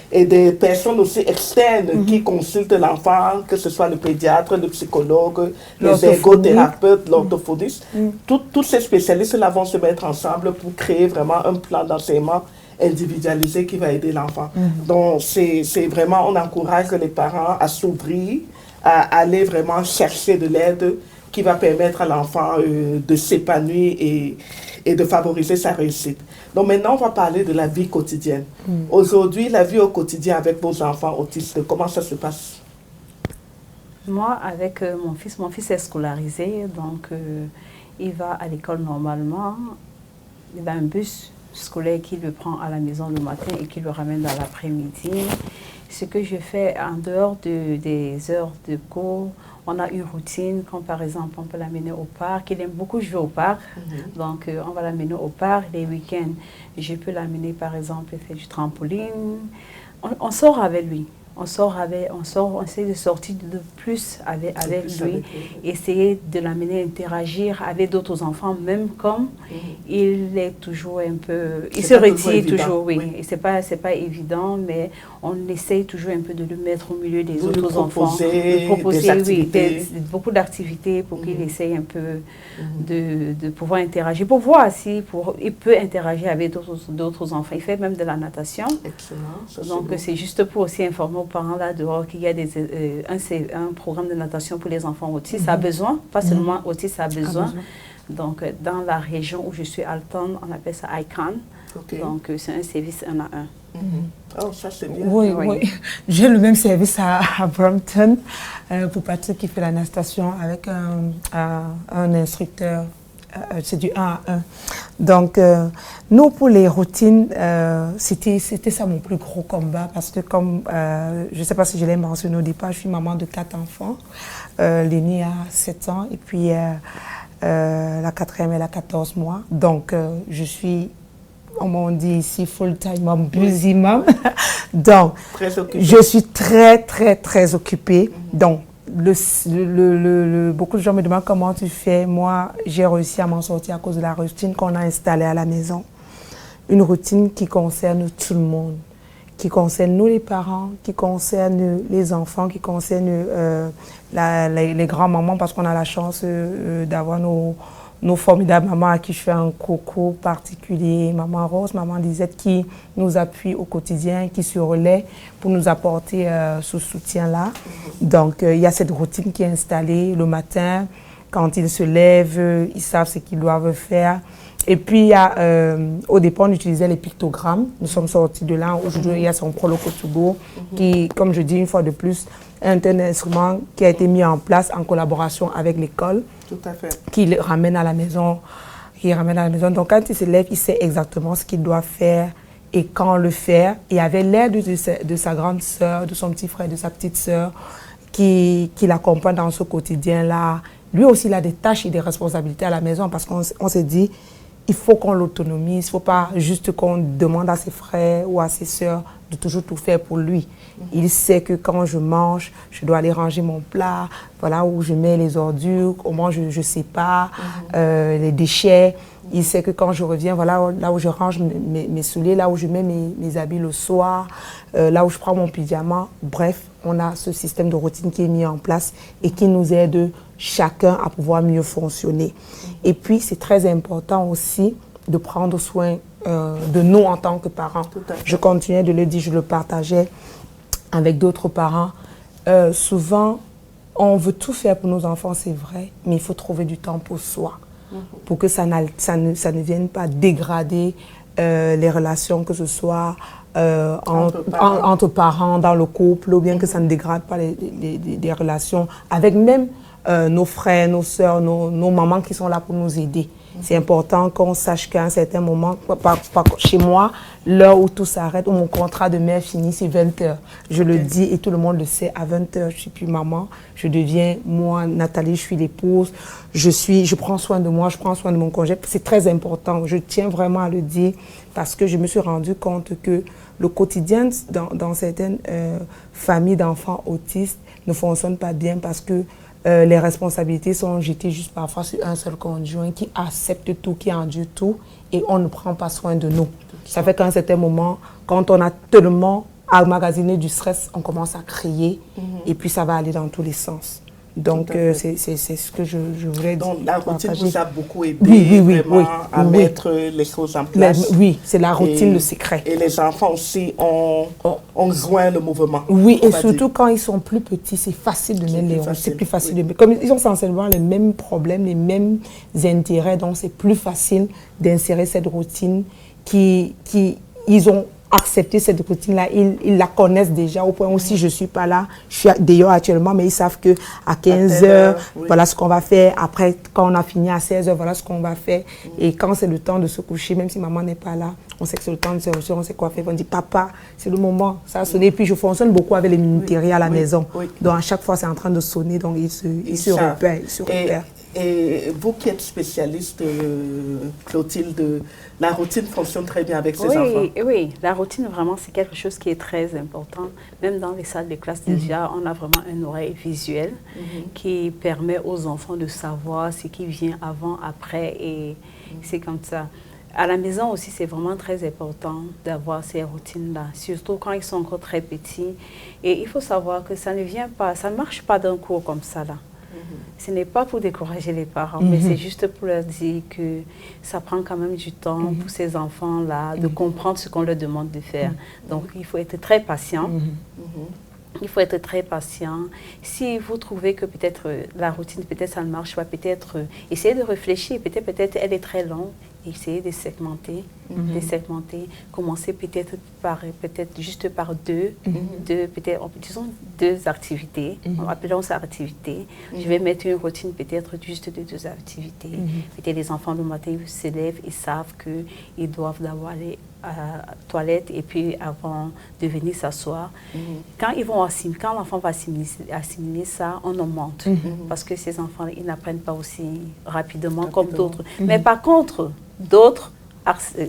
et des personnes aussi externes qui consultent l'enfant, que ce soit le pédiatre, le psychologue, les ergothérapeutes, l'orthophoniste. Tous ces spécialistes-là vont se mettre ensemble pour créer vraiment un plan d'enseignement individualisé qui va aider l'enfant. Donc, c'est vraiment, on encourage les parents à s'ouvrir, à aller vraiment chercher de l'aide qui va permettre à l'enfant de s'épanouir et de favoriser sa réussite. Donc maintenant, on va parler de la vie quotidienne. Aujourd'hui, la vie au quotidien avec vos enfants autistes, comment ça se passe? Moi, avec mon fils est scolarisé, donc il va à l'école normalement. Il a un bus scolaire qui le prend à la maison le matin et qui le ramène dans l'après-midi. Ce que je fais en dehors des heures de cours, on a une routine, comme par exemple, on peut l'amener au parc. Il aime beaucoup jouer au parc, donc on va l'amener au parc. Les week-ends, je peux l'amener par exemple faire du trampoline. On sort avec lui. On essaie de sortir de plus avec lui, essayer de l'amener à interagir avec d'autres enfants, même comme il est toujours un peu... Il se retire toujours, oui. Et c'est pas évident, mais on essaye toujours un peu de le mettre au milieu des autres enfants. De proposer beaucoup d'activités pour qu'il essaye un peu de pouvoir interagir, pour voir si il peut interagir avec d'autres enfants. Il fait même de la natation. Excellent. Donc c'est juste pour aussi informer aux parents là dehors qu'il y a un programme de natation pour les enfants autistes. Ça a besoin, pas seulement autistes, ça a besoin. Donc dans la région où je suis, Alton, on appelle ça ICANN. Donc c'est un service 1 à 1. Oh, ça c'est bien. Oui. J'ai le même service à Brampton pour Patrick qui fait la natation avec un instructeur. C'est du 1 à 1. Donc, nous, pour les routines, c'était ça mon plus gros combat parce que comme, je ne sais pas si je l'ai mentionné au départ, je suis maman de 4 enfants. L'aînée a 7 ans et puis la quatrième, elle a 14 mois. Donc, je suis, on dit ici, full-time mom, busy mom. Donc, je suis très occupée. Donc, beaucoup de gens me demandent comment tu fais. Moi, j'ai réussi à m'en sortir à cause de la routine qu'on a installée à la maison. Une routine qui concerne tout le monde, qui concerne nous les parents, qui concerne les enfants, qui concerne les grands-mamans parce qu'on a la chance d'avoir nos formidables mamans à qui je fais un coucou particulier, maman Rose, maman Lisette, qui nous appuie au quotidien, qui se relaie pour nous apporter ce soutien-là. Donc, il y a cette routine qui est installée le matin. Quand ils se lèvent, ils savent ce qu'ils doivent faire. Et puis, il y a, au départ, on utilisait les pictogrammes. Nous sommes sortis de là. Aujourd'hui, il y a son Proloco Togo, qui, comme je dis une fois de plus, est un instrument qui a été mis en place en collaboration avec l'école. Tout à fait. Qui le ramène à la maison. Donc, quand il se lève, il sait exactement ce qu'il doit faire et quand le faire. Et avec l'aide de sa grande sœur, de son petit frère, de sa petite sœur, qui l'accompagne dans ce quotidien-là. Lui aussi, il a des tâches et des responsabilités à la maison parce qu'on s'est dit, il faut qu'on l'autonomise. Il ne faut pas juste qu'on demande à ses frères ou à ses sœurs de toujours tout faire pour lui. Il sait que quand je mange, je dois aller ranger mon plat, voilà où je mets les ordures, comment je sépare les déchets. Il sait que quand je reviens, voilà là où je range mes souliers, là où je mets mes habits le soir, là où je prends mon pyjama. Bref, on a ce système de routine qui est mis en place et qui nous aide chacun à pouvoir mieux fonctionner. Et puis, c'est très important aussi de prendre soin de nous en tant que parents. Je continuais de le dire, je le partageais avec d'autres parents. Souvent, on veut tout faire pour nos enfants, c'est vrai, mais il faut trouver du temps pour soi, pour que ça ne vienne pas dégrader les relations, que ce soit entre parents, dans le couple, ou bien que ça ne dégrade pas les relations avec même nos frères, nos sœurs, nos mamans qui sont là pour nous aider. C'est important qu'on sache qu'à un certain moment, chez moi, l'heure où tout s'arrête, où mon contrat de mère finit, c'est 20h. Je le dis et tout le monde le sait, à 20h, je ne suis plus maman, je deviens, moi, Nathalie, je suis l'épouse, je prends soin de moi, je prends soin de mon congé. C'est très important, je tiens vraiment à le dire parce que je me suis rendu compte que le quotidien dans certaines familles d'enfants autistes ne fonctionne pas bien parce que les responsabilités sont jetées juste parfois sur un seul conjoint qui accepte tout, qui endure tout et on ne prend pas soin de nous. Ça fait qu'à un certain moment, quand on a tellement emmagasiné du stress, on commence à crier et puis ça va aller dans tous les sens. Donc c'est ce que je voulais dire. Donc la routine vous a beaucoup aidé à mettre les choses en place. Oui, c'est la routine, le secret. Et les enfants aussi ont joint le mouvement. Oui, et surtout quand ils sont plus petits, c'est facile de mettre les routines. C'est plus facile de mettre. Comme ils ont essentiellement les mêmes problèmes, les mêmes intérêts, donc c'est plus facile d'insérer cette routine ils ont accepter cette routine-là, ils la connaissent déjà au point où si je ne suis pas là, je suis dehors actuellement, mais ils savent qu'à 15h, voilà ce qu'on va faire. Après, quand on a fini à 16h, voilà ce qu'on va faire. Et quand c'est le temps de se coucher, même si maman n'est pas là, on sait que c'est le temps de se coucher, on sait quoi faire. On dit, papa, c'est le moment, ça a sonné. Et puis je fonctionne beaucoup avec les minutieries à la maison. Donc à chaque fois, c'est en train de sonner, donc ils se repèrent. Et vous qui êtes spécialiste, Clotilde, la routine fonctionne très bien avec ses enfants. Oui, la routine vraiment c'est quelque chose qui est très important. Même dans les salles de classe déjà, on a vraiment une oreille visuelle qui permet aux enfants de savoir ce qui vient avant, après et c'est comme ça. À la maison aussi, c'est vraiment très important d'avoir ces routines-là, surtout quand ils sont encore très petits. Et il faut savoir que ça ne vient pas, ça ne marche pas d'un coup comme ça là. Ce n'est pas pour décourager les parents, mais c'est juste pour leur dire que ça prend quand même du temps pour ces enfants-là de comprendre ce qu'on leur demande de faire. Donc, il faut être très patient. Il faut être très patient. Si vous trouvez que peut-être la routine, peut-être ça ne marche pas, peut-être essayez de réfléchir. Peut-être elle est très longue. Essayez de segmenter, commencer peut-être juste par disons deux activités. Appelons ça activité. Je vais mettre une routine peut-être juste de 2 activités. Peut-être les enfants le matin ils se lèvent, ils savent qu'ils doivent d'abord aller à la toilette et puis avant de venir s'asseoir. Quand l'enfant va assimiler ça, on augmente. Parce que ces enfants, ils n'apprennent pas aussi rapidement comme d'autres. Mais par contre, d'autres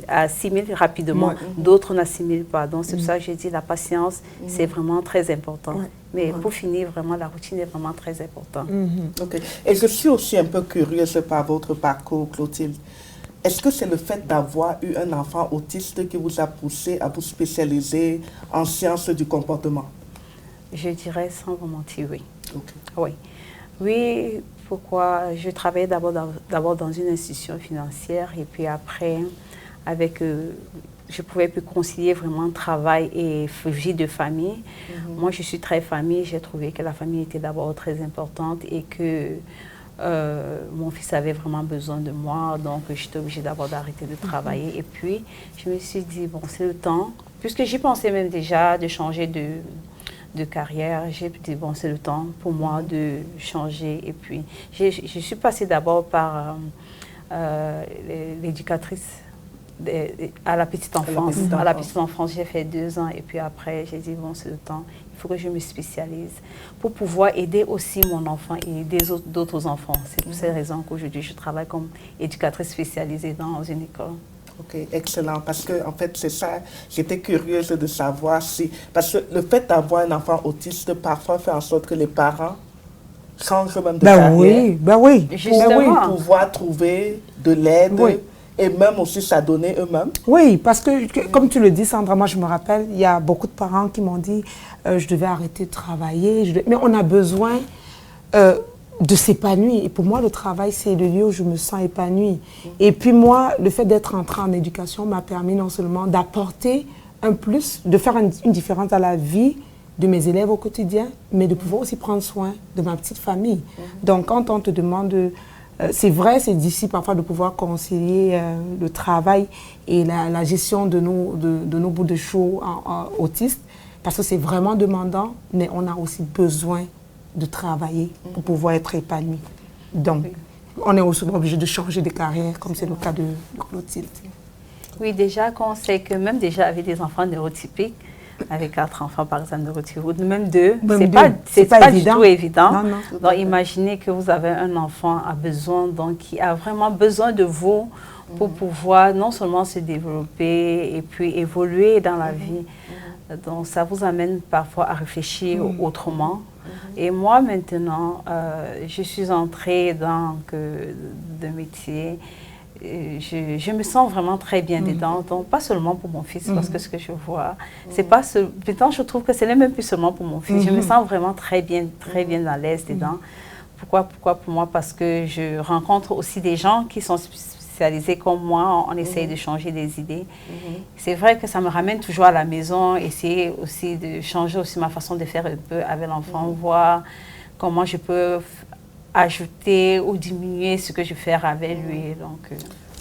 assimilent rapidement, d'autres n'assimilent pas. Donc c'est pour ça que j'ai dit la patience, c'est vraiment très important. Mais pour finir, vraiment, la routine est vraiment très importante. Et je suis aussi un peu curieuse par votre parcours, Clotilde. Est-ce que c'est le fait d'avoir eu un enfant autiste qui vous a poussé à vous spécialiser en sciences du comportement? Je dirais sans vous mentir, oui. Oui, pourquoi? Je travaillais d'abord dans une institution financière et puis après, je ne pouvais plus concilier vraiment travail et vie de famille. Moi, je suis très famille. J'ai trouvé que la famille était d'abord très importante et que mon fils avait vraiment besoin de moi. Donc, j'étais obligée d'abord d'arrêter de travailler. Et puis, je me suis dit, bon, c'est le temps. Puisque j'y pensais même déjà de changer de carrière, j'ai dit, bon, c'est le temps pour moi de changer. Et puis, je suis passée d'abord par l'éducatrice à la petite enfance. À la petite enfance, j'ai fait 2 ans. Et puis après, j'ai dit, bon, c'est le temps. Il faut que je me spécialise pour pouvoir aider aussi mon enfant et aider d'autres enfants. C'est pour ces raisons qu'aujourd'hui, je travaille comme éducatrice spécialisée dans une école. Ok, excellent. Parce que, en fait, c'est ça, j'étais curieuse de savoir si... Parce que le fait d'avoir un enfant autiste, parfois, fait en sorte que les parents changent même de carrière. Pour pouvoir trouver de l'aide et même aussi s'adonner eux-mêmes. Oui, parce que, comme tu le dis, Sandra, moi, je me rappelle, il y a beaucoup de parents qui m'ont dit je devais arrêter de travailler. Mais on a besoin... de s'épanouir. Et pour moi, le travail, c'est le lieu où je me sens épanouie. Et puis moi, le fait d'être entrée en éducation m'a permis non seulement d'apporter un plus, de faire une différence dans la vie de mes élèves au quotidien, mais de pouvoir aussi prendre soin de ma petite famille. Donc, quand on te demande... c'est vrai, c'est difficile parfois de pouvoir concilier le travail et la gestion de nos bouts de chou autistes, parce que c'est vraiment demandant, mais on a aussi besoin de travailler pour pouvoir être épanoui. Donc, on est aussi obligé de changer de carrière, comme c'est le cas de Clotilde. Oui, déjà, quand on sait que même déjà avec des enfants neurotypiques, avec 4 enfants par exemple neurotypiques, ou même 2, c'est pas du tout évident. Non, non. Donc, imaginez que vous avez un enfant qui a vraiment besoin de vous pour pouvoir non seulement se développer et puis évoluer dans la vie. Donc, ça vous amène parfois à réfléchir autrement. Et moi, maintenant, je suis entrée dans le métier. Je me sens vraiment très bien dedans, donc pas seulement pour mon fils, parce que ce que je vois, c'est pas maintenant je trouve que ce n'est même plus seulement pour mon fils. Je me sens vraiment très bien à l'aise dedans. Pourquoi pour moi? Parce que je rencontre aussi des gens qui sont spécialisés comme moi, on essaye de changer des idées. C'est vrai que ça me ramène toujours à la maison, essayer aussi de changer aussi ma façon de faire un peu avec l'enfant, voir comment je peux ajouter ou diminuer ce que je fais avec lui. Donc,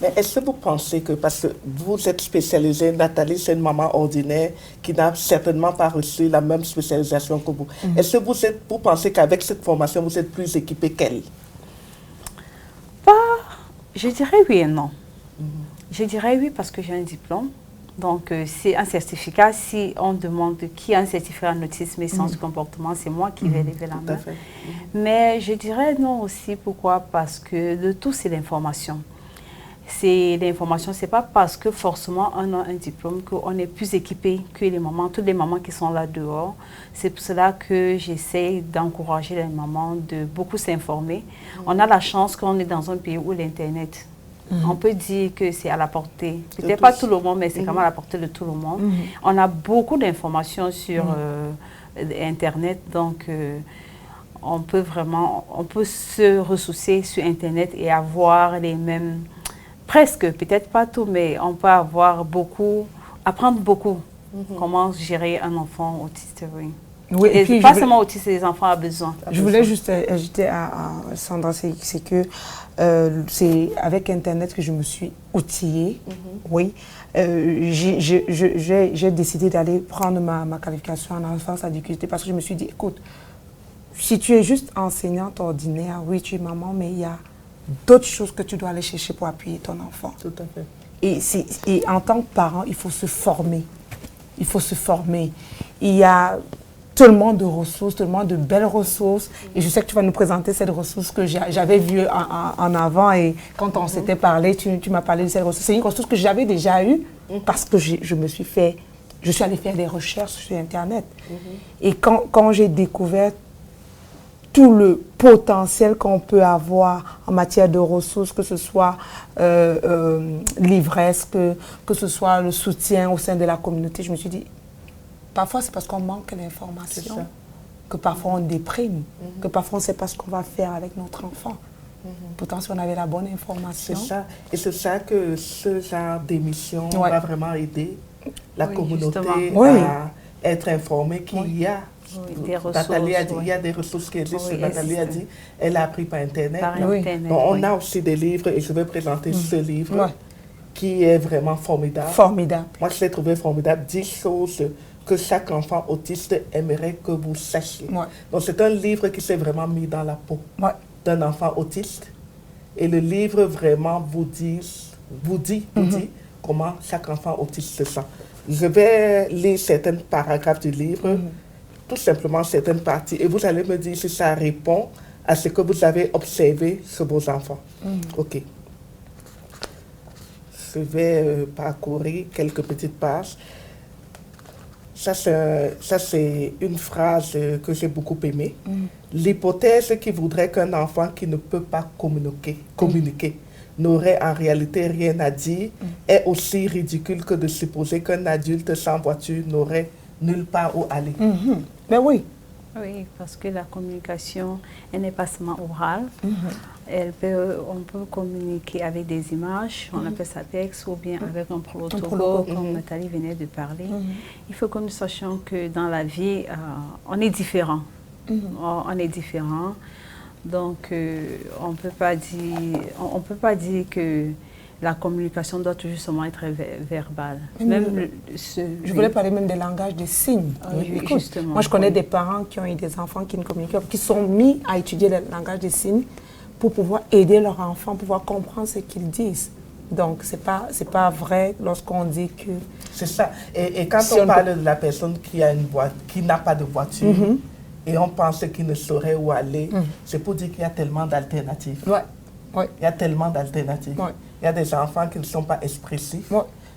Mais est-ce que vous pensez que, parce que vous êtes spécialisée, Nathalie, c'est une maman ordinaire qui n'a certainement pas reçu la même spécialisation que vous. Est-ce que vous pensez qu'avec cette formation, vous êtes plus équipée qu'elle? Je dirais oui et non. Je dirais oui parce que j'ai un diplôme. Donc, c'est un certificat. Si on demande qui a un certificat en autisme et sens du comportement, c'est moi qui vais lever la main. Mais je dirais non aussi. Pourquoi? Parce que le tout, c'est l'information. C'est l'information. Ce n'est pas parce que forcément on a un diplôme qu'on est plus équipé que les mamans, toutes les mamans qui sont là dehors. C'est pour cela que j'essaie d'encourager les mamans de beaucoup s'informer. On a la chance qu'on est dans un pays où l'Internet, on peut dire que c'est à la portée. Peut-être pas tout le monde, mais c'est quand même à la portée de tout le monde. On a beaucoup d'informations sur Internet, donc on peut se ressourcer sur Internet et avoir les mêmes, presque, peut-être pas tout, mais on peut apprendre beaucoup comment gérer un enfant autiste. Oui, et puis pas seulement autiste, les enfants ont besoin. Je voulais juste ajouter à Sandra, c'est que c'est avec Internet que je me suis outillée. Oui. J'ai décidé d'aller prendre ma qualification en enfance à difficulté parce que je me suis dit, écoute, si tu es juste enseignante ordinaire, oui, tu es maman, mais il y a d'autres choses que tu dois aller chercher pour appuyer ton enfant. Tout à fait. Et en tant que parent, il faut se former. Il faut se former. Il y a tellement de ressources, tellement de belles ressources. Et je sais que tu vas nous présenter cette ressource que j'avais vue en avant. Et quand on s'était parlé, tu m'as parlé de cette ressource. C'est une ressource que j'avais déjà eue parce que je suis allée faire des recherches sur Internet. Et quand j'ai découvert tout le potentiel qu'on peut avoir en matière de ressources, que ce soit l'ivresse, que ce soit le soutien au sein de la communauté, je me suis dit, parfois c'est parce qu'on manque d'informations, que parfois on déprime, que parfois on ne sait pas ce qu'on va faire avec notre enfant. Pourtant, si on avait la bonne information... C'est ça. Et c'est ça que ce genre d'émission va vraiment aider la communauté à être informée qu'il y a... Des ressources, Nathalie a dit, il y a des ressources qui existent. Nathalie a dit, elle a appris par Internet. Internet, on a aussi des livres et je vais présenter ce livre qui est vraiment formidable. Formidable. Moi, je l'ai trouvé formidable. 10 choses que chaque enfant autiste aimerait que vous sachiez. Donc, c'est un livre qui s'est vraiment mis dans la peau d'un enfant autiste. Et le livre vraiment vous dit comment chaque enfant autiste se sent. Je vais lire certains paragraphes du livre. Tout simplement certaines parties. Et vous allez me dire si ça répond à ce que vous avez observé sur vos enfants. OK. Je vais parcourir quelques petites pages. Ça, c'est une phrase que j'ai beaucoup aimée. L'hypothèse qui voudrait qu'un enfant qui ne peut pas communiquer n'aurait en réalité rien à dire est aussi ridicule que de supposer qu'un adulte sans voiture n'aurait nulle part où aller. Mais oui. Oui, parce que la communication, elle n'est pas seulement orale. On peut communiquer avec des images, on appelle ça texte, ou bien avec un protocole, comme Nathalie venait de parler. Il faut que nous sachions que dans la vie, on est différent. On est différent. Donc, on ne peut pas dire que la communication doit toujours seulement être verbale. Je voulais parler même des langages des signes. Justement. Moi, je connais des parents qui ont eu des enfants qui ne communiquent pas, qui sont mis à étudier le langage des signes pour pouvoir aider leur enfant, pouvoir comprendre ce qu'ils disent. Donc, c'est pas vrai lorsqu'on dit que... C'est ça. Et quand on parle de la personne qui n'a pas de voiture, et on pense qu'il ne saurait où aller, c'est pour dire qu'il y a tellement d'alternatives. Ouais. Il y a tellement d'alternatives. Ouais. Il y a des enfants qui ne sont pas expressifs,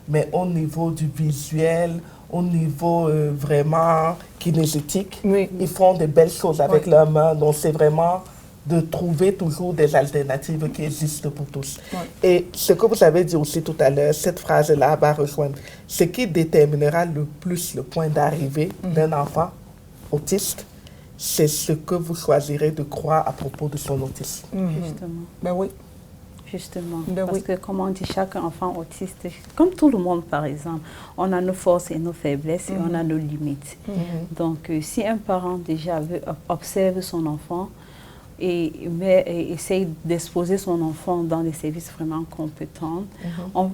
mais au niveau du visuel, au niveau vraiment kinesthétique, ils font de belles choses avec leurs mains. Donc, c'est vraiment de trouver toujours des alternatives qui existent pour tous. Et ce que vous avez dit aussi tout à l'heure, cette phrase-là va rejoindre. Ce qui déterminera le plus le point d'arrivée d'un enfant autiste, c'est ce que vous choisirez de croire à propos de son autisme. Justement. Ben oui. Justement. Parce que, comme on dit, chaque enfant autiste, comme tout le monde par exemple, on a nos forces et nos faiblesses et on a nos limites. Donc, si un parent déjà observe son enfant et essaye d'exposer son enfant dans des services vraiment compétents,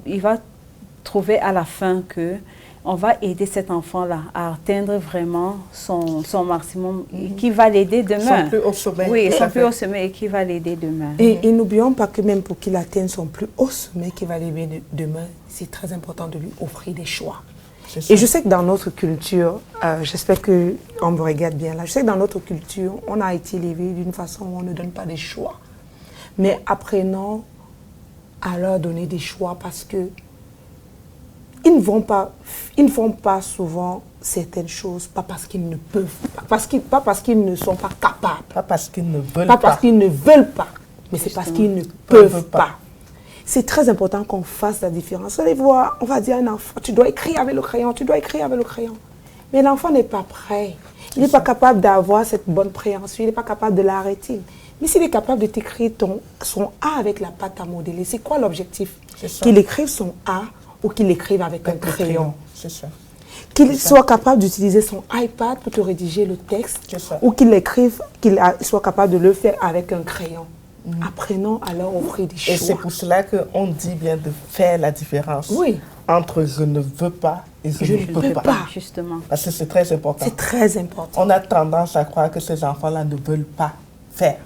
il va trouver à la fin que on va aider cet enfant-là à atteindre vraiment son maximum et qui va l'aider demain. Son plus haut sommet. Oui, son plus haut sommet et qui va l'aider demain. Et n'oublions pas que même pour qu'il atteigne son plus haut sommet qui va l'aider demain, c'est très important de lui offrir des choix. Et je sais que dans notre culture, j'espère qu'on me regarde bien là, je sais que dans notre culture, on a été élevé d'une façon où on ne donne pas des choix. Mais apprenons à leur donner des choix parce que ils ne font pas souvent certaines choses, pas parce qu'ils ne peuvent pas, pas parce qu'ils ne sont pas capables. Pas parce qu'ils ne veulent pas. Pas parce qu'ils ne veulent pas, mais c'est parce qu'ils ne peuvent pas. C'est très important qu'on fasse la différence. Vous allez voir, on va dire à un enfant, tu dois écrire avec le crayon, tu dois écrire avec le crayon. Mais l'enfant n'est pas prêt. Il n'est pas capable d'avoir cette bonne préhension, il n'est pas capable de l'arrêter. Mais s'il est capable de t'écrire son A avec la pâte à modeler, c'est quoi l'objectif? Qu'il écrive son A ou qu'il écrive avec un crayon. C'est ça. Qu'il soit capable d'utiliser son iPad pour te rédiger le texte ou qu'il soit capable de le faire avec un crayon. Apprenons à leur offrir des choix. Et c'est pour cela qu'on dit bien de faire la différence entre je ne veux pas et je ne peux pas. Justement. Parce que c'est très important. C'est très important. On a tendance à croire que ces enfants-là ne veulent pas faire,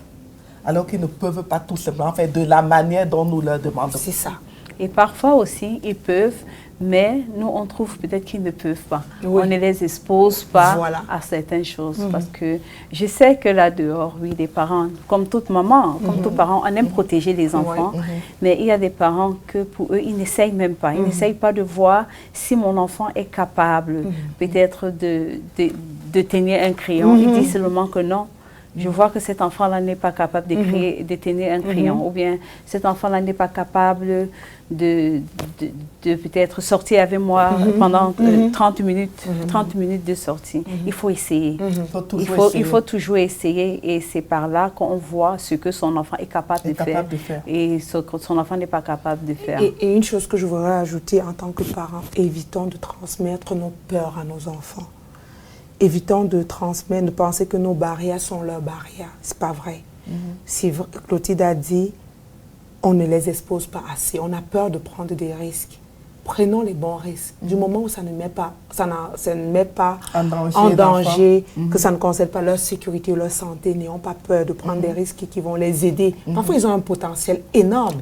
alors qu'ils ne peuvent pas tout simplement faire de la manière dont nous leur demandons. C'est ça. Et parfois aussi, ils peuvent, mais nous, on trouve peut-être qu'ils ne peuvent pas. On ne les expose pas à certaines choses. Parce que je sais que là dehors, oui, des parents, comme toute maman, comme tout parent, on aime protéger les enfants. Mais il y a des parents que pour eux, ils n'essayent même pas. Ils n'essayent pas de voir si mon enfant est capable peut-être de tenir un crayon. Ils disent seulement que non. Je vois que cet enfant-là n'est pas capable de tenir un crayon, ou bien cet enfant-là n'est pas capable de peut-être sortir avec moi pendant 30 minutes de sortie. Il faut essayer. Il faut toujours essayer, et c'est par là qu'on voit ce que son enfant est capable de faire et ce que son enfant n'est pas capable de faire. Et une chose que je voudrais ajouter en tant que parent, évitons de transmettre nos peurs à nos enfants. Évitons de transmettre, de penser que nos barrières sont leurs barrières. C'est pas vrai. Si Clotilde a dit, on ne les expose pas assez. On a peur de prendre des risques. Prenons les bons risques. Du moment où ça ne met pas en danger, que ça ne concerne pas leur sécurité ou leur santé, n'ayons pas peur de prendre des risques qui vont les aider. Parfois, ils ont un potentiel énorme.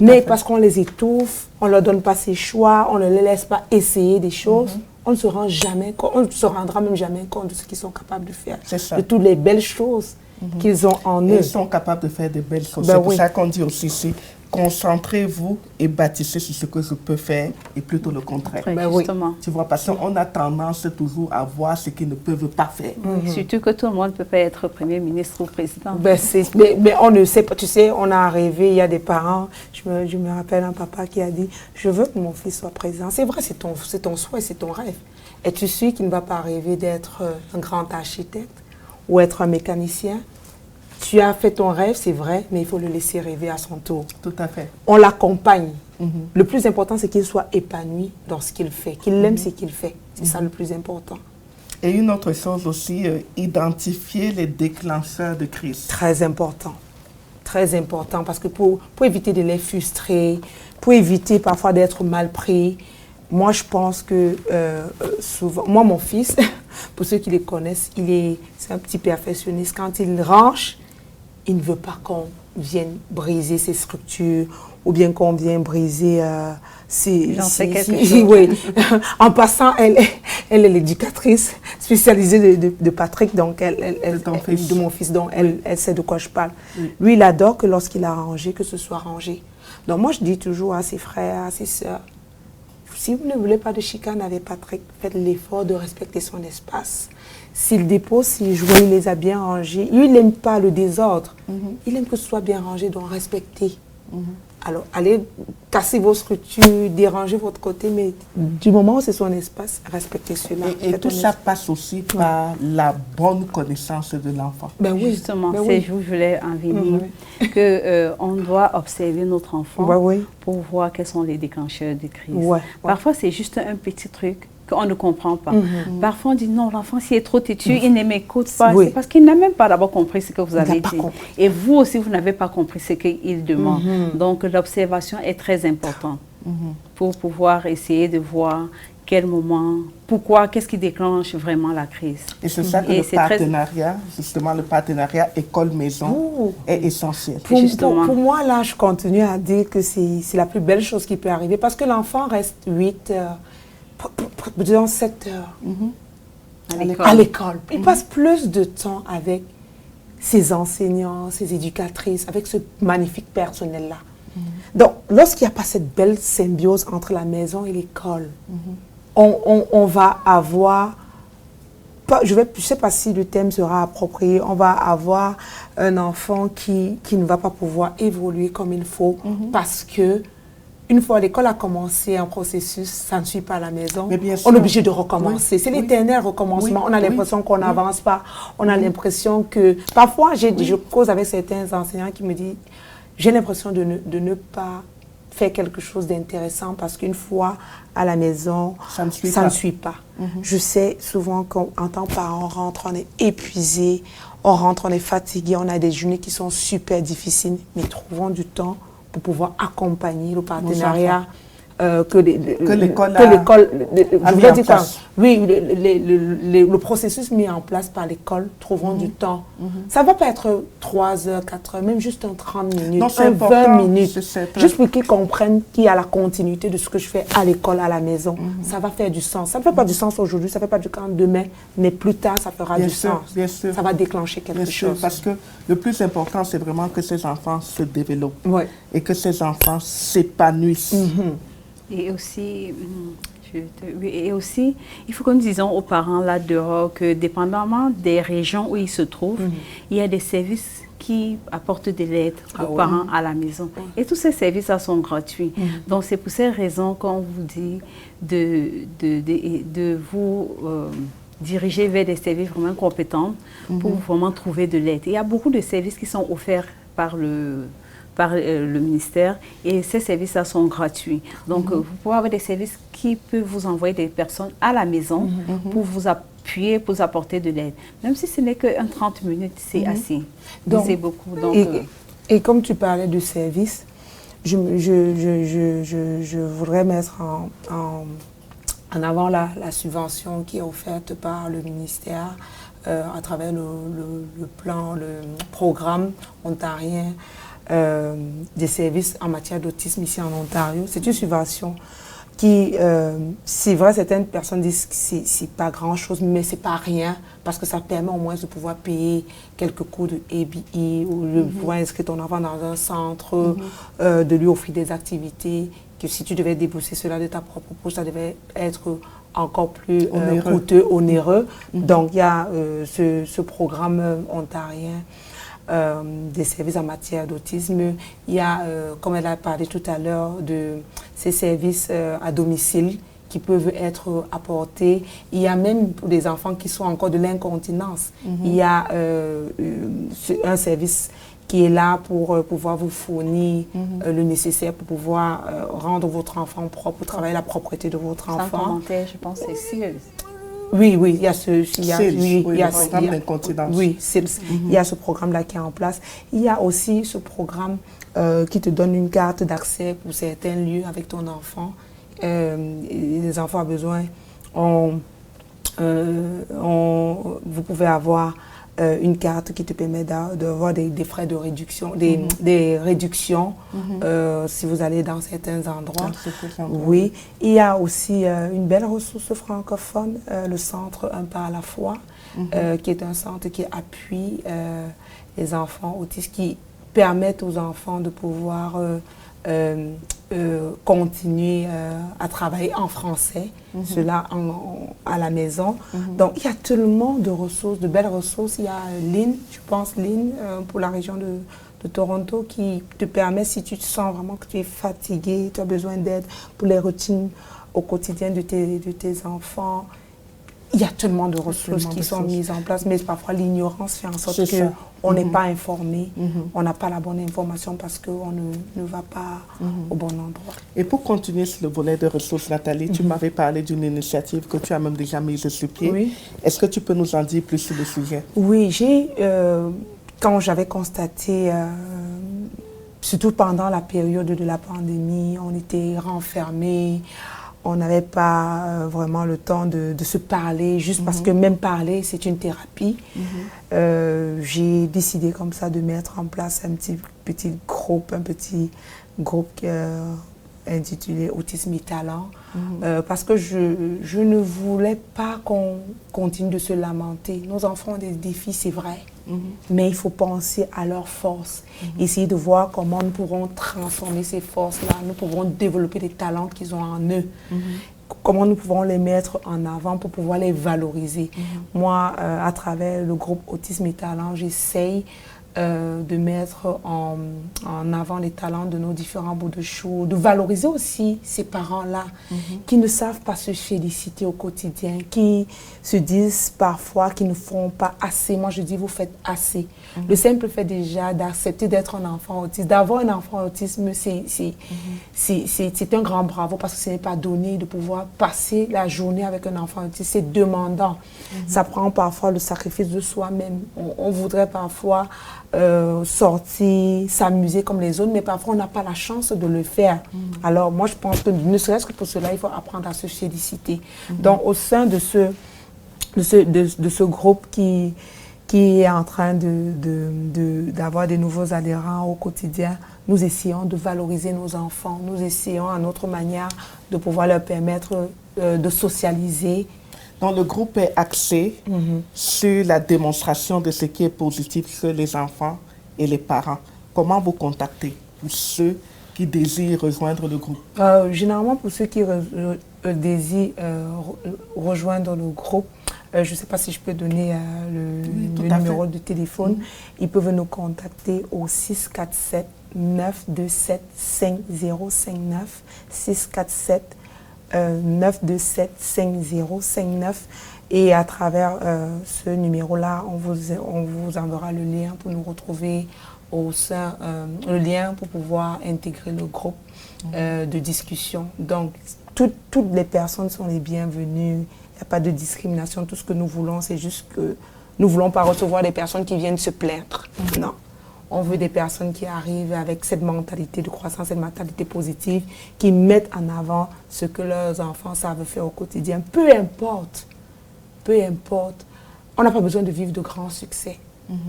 Mais parce qu'on les étouffe, on ne leur donne pas ses choix, on ne les laisse pas essayer des choses, on ne se rendra même jamais compte de ce qu'ils sont capables de faire, de toutes les belles choses qu'ils ont en eux. Ils sont capables de faire de belles choses. C'est pour ça qu'on dit aussi ici, concentrez-vous et bâtissez sur ce que je peux faire et plutôt le contraire. Justement. Tu vois, parce qu'on a tendance toujours à voir ce qu'ils ne peuvent pas faire. Surtout que tout le monde ne peut pas être Premier ministre ou Président. Mais on ne sait pas, tu sais, on a rêvé, il y a des parents, je me rappelle un papa qui a dit, je veux que mon fils soit président. C'est vrai, c'est ton souhait, c'est ton rêve. Es-tu sûr qu'il ne va pas rêver d'être un grand architecte ou être un mécanicien. Tu as fait ton rêve, c'est vrai, mais il faut le laisser rêver à son tour. Tout à fait. On l'accompagne. Le plus important, c'est qu'il soit épanoui dans ce qu'il fait, qu'il aime ce qu'il fait. C'est ça le plus important. Et une autre chose aussi, identifier les déclencheurs de crise. Très important. Très important, parce que pour éviter de les frustrer, pour éviter parfois d'être mal pris, moi je pense que souvent, moi mon fils, pour ceux qui le connaissent, c'est un petit perfectionniste. Quand il range, il ne veut pas qu'on vienne briser ses structures ou bien qu'on vienne briser oui. En passant, elle est l'éducatrice spécialisée de Patrick, donc de mon fils, donc elle sait de quoi je parle. Oui. Lui, il adore que lorsqu'il a rangé, que ce soit rangé. Donc moi, je dis toujours à ses frères, à ses sœurs, si vous ne voulez pas de chicane avec Patrick, faites l'effort de respecter son espace. S'il dépose ses jouets, il les a bien rangés. Lui, il n'aime pas le désordre. Il aime que ce soit bien rangé, donc respectez. Alors, allez casser vos structures, déranger votre côté, mais du moment où c'est son espace, respectez cela. Et tout ça passe aussi par la bonne connaissance de l'enfant. Ben oui, justement, c'est où je voulais en venir, qu'on doit observer notre enfant pour voir quels sont les déclencheurs de crise. Parfois, c'est juste un petit truc qu'on ne comprend pas. Parfois, on dit non, l'enfant, s'il est trop têtu, il ne m'écoute pas. C'est parce qu'il n'a même pas d'abord compris ce que vous avez dit. Et vous aussi, vous n'avez pas compris ce qu'il demande. Donc, l'observation est très importante pour pouvoir essayer de voir quel moment, pourquoi, qu'est-ce qui déclenche vraiment la crise. Et c'est ça que le partenariat, justement, le partenariat école-maison est essentiel. Pour moi, là, je continue à dire que c'est la plus belle chose qui peut arriver parce que l'enfant reste 8 heures. Disons 7 heures à l'école. Il passe plus de temps avec ses enseignants, ses éducatrices, avec ce magnifique personnel-là. Donc, lorsqu'il n'y a pas cette belle symbiose entre la maison et l'école, on va avoir, je ne sais pas si le thème sera approprié, on va avoir un enfant qui ne va pas pouvoir évoluer comme il faut parce que une fois l'école a commencé un processus, ça ne suit pas à la maison, on est obligé de recommencer. C'est l'éternel recommencement. On a l'impression qu'on n'avance pas. On a l'impression que... Parfois, je cause avec certains enseignants qui me disent, j'ai l'impression de ne pas faire quelque chose d'intéressant parce qu'une fois à la maison, ça ne suit pas. Je sais souvent qu'en tant que parent, on rentre, on est épuisé, on rentre, on est fatigué, on a des journées qui sont super difficiles, mais trouvons du temps pour pouvoir accompagner le partenariat que l'école le processus mis en place par l'école, trouvons du temps. Ça ne va pas être 3 heures, 4 heures, même juste un 30 minutes, un 20 minutes, juste pour qu'ils comprennent qu'il y a la continuité de ce que je fais à l'école, à la maison. Ça va faire du sens. Ça ne fait pas du sens aujourd'hui, ça ne fait pas du sens demain, mais plus tard, ça fera du sens. Bien sûr. Ça va déclencher quelque chose. Parce que le plus important, c'est vraiment que ces enfants se développent et que ces enfants s'épanouissent. Et aussi, il faut que nous disions aux parents là dehors que dépendamment des régions où ils se trouvent, il y a des services qui apportent de l'aide aux parents à la maison. Et tous ces services-là sont gratuits. Donc c'est pour ces raisons qu'on vous dit de vous diriger vers des services vraiment compétents pour vraiment trouver de l'aide. Il y a beaucoup de services qui sont offerts par le ministère et ces services-là sont gratuits. Donc, vous pouvez avoir des services qui peuvent vous envoyer des personnes à la maison pour vous appuyer, pour vous apporter de l'aide. Même si ce n'est qu'un 30 minutes, c'est assez. Donc, c'est beaucoup. Donc, et comme tu parlais de services, je voudrais mettre en avant la subvention qui est offerte par le ministère à travers le programme ontarien des services en matière d'autisme ici en Ontario. C'est une subvention qui, c'est vrai, certaines personnes disent que c'est pas grand-chose, mais c'est pas rien, parce que ça permet au moins de pouvoir payer quelques cours de ABE, ou de pouvoir inscrire ton enfant dans un centre, de lui offrir des activités, que si tu devais débourser cela de ta propre poche, ça devait être encore plus coûteux, onéreux. Donc, il y a ce programme ontarien des services en matière d'autisme. Il y a, comme elle a parlé tout à l'heure, de ces services à domicile qui peuvent être apportés. Il y a même pour des enfants qui sont encore de l'incontinence. Il y a un service qui est là pour pouvoir vous fournir le nécessaire pour pouvoir rendre votre enfant propre, pour travailler la propreté de votre enfant. Sans commentaire, je pense que c'est SILS. Oui, il y a ce programme d'incontinence. Oui, il y a ce programme-là qui est en place. Il y a aussi ce programme qui te donne une carte d'accès pour certains lieux avec ton enfant. Les enfants ont besoin, vous pouvez avoir une carte qui te permet d'avoir des frais de réduction, des réductions si vous allez dans certains endroits. Oui, il y a aussi une belle ressource francophone, le centre Un pas à la fois, qui est un centre qui appuie les enfants autistes, qui permettent aux enfants de pouvoir continuer à travailler en français, cela à la maison. Donc, il y a tellement de ressources, de belles ressources. Il y a Lynn, je pense Lynn, pour la région de Toronto, qui te permet, si tu te sens vraiment que tu es fatigué, tu as besoin d'aide pour les routines au quotidien de tes enfants. Il y a tellement de ressources qui sont mises en place, mais parfois l'ignorance fait en sorte qu'on n'est pas informé, on n'a pas la bonne information parce qu'on ne va pas au bon endroit. Et pour continuer sur le volet de ressources, Nathalie, tu m'avais parlé d'une initiative que tu as même déjà mise sur pied. Oui. Est-ce que tu peux nous en dire plus sur le sujet? Oui, quand j'avais constaté, surtout pendant la période de la pandémie, on était renfermés. On n'avait pas vraiment le temps de se parler, juste parce que même parler, c'est une thérapie. J'ai décidé comme ça de mettre en place un petit groupe intitulé Autisme et Talent, parce que je ne voulais pas qu'on continue de se lamenter. Nos enfants ont des défis, c'est vrai, mais il faut penser à leurs forces, essayer de voir comment nous pourrons transformer ces forces-là, nous pourrons développer des talents qu'ils ont en eux, comment nous pouvons les mettre en avant pour pouvoir les valoriser. Moi, à travers le groupe Autisme et Talent, j'essaye de mettre en avant les talents de nos différents bouts de chou, de valoriser aussi ces parents-là qui ne savent pas se féliciter au quotidien, qui se disent parfois qu'ils ne font pas assez. Moi, je dis, vous faites assez. Le simple fait déjà d'accepter d'être un enfant autiste, d'avoir un enfant autisme, c'est un grand bravo parce que ce n'est pas donné de pouvoir passer la journée avec un enfant autiste. C'est demandant. Ça prend parfois le sacrifice de soi-même. On voudrait parfois sortir, s'amuser comme les autres, mais parfois on n'a pas la chance de le faire. Alors moi je pense que ne serait-ce que pour cela, il faut apprendre à se féliciter. Donc au sein de ce groupe qui est en train d'avoir des nouveaux adhérents au quotidien, nous essayons de valoriser nos enfants, nous essayons à notre manière de pouvoir leur permettre de socialiser. Donc, le groupe est axé sur la démonstration de ce qui est positif sur les enfants et les parents. Comment vous contactez pour ceux qui désirent rejoindre le groupe? Généralement, pour ceux qui désirent rejoindre le groupe, je ne sais pas si je peux donner le numéro de téléphone. Ils peuvent nous contacter au 647 927 5059 647 927 5059 et à travers ce numéro-là, on vous enverra le lien pour nous retrouver au sein, le lien pour pouvoir intégrer le groupe de discussion. Donc, toutes les personnes sont les bienvenues, il n'y a pas de discrimination. Tout ce que nous voulons, c'est juste que nous ne voulons pas recevoir des personnes qui viennent se plaindre. Non. On veut des personnes qui arrivent avec cette mentalité de croissance, cette mentalité positive, qui mettent en avant ce que leurs enfants savent faire au quotidien. Peu importe, on n'a pas besoin de vivre de grands succès.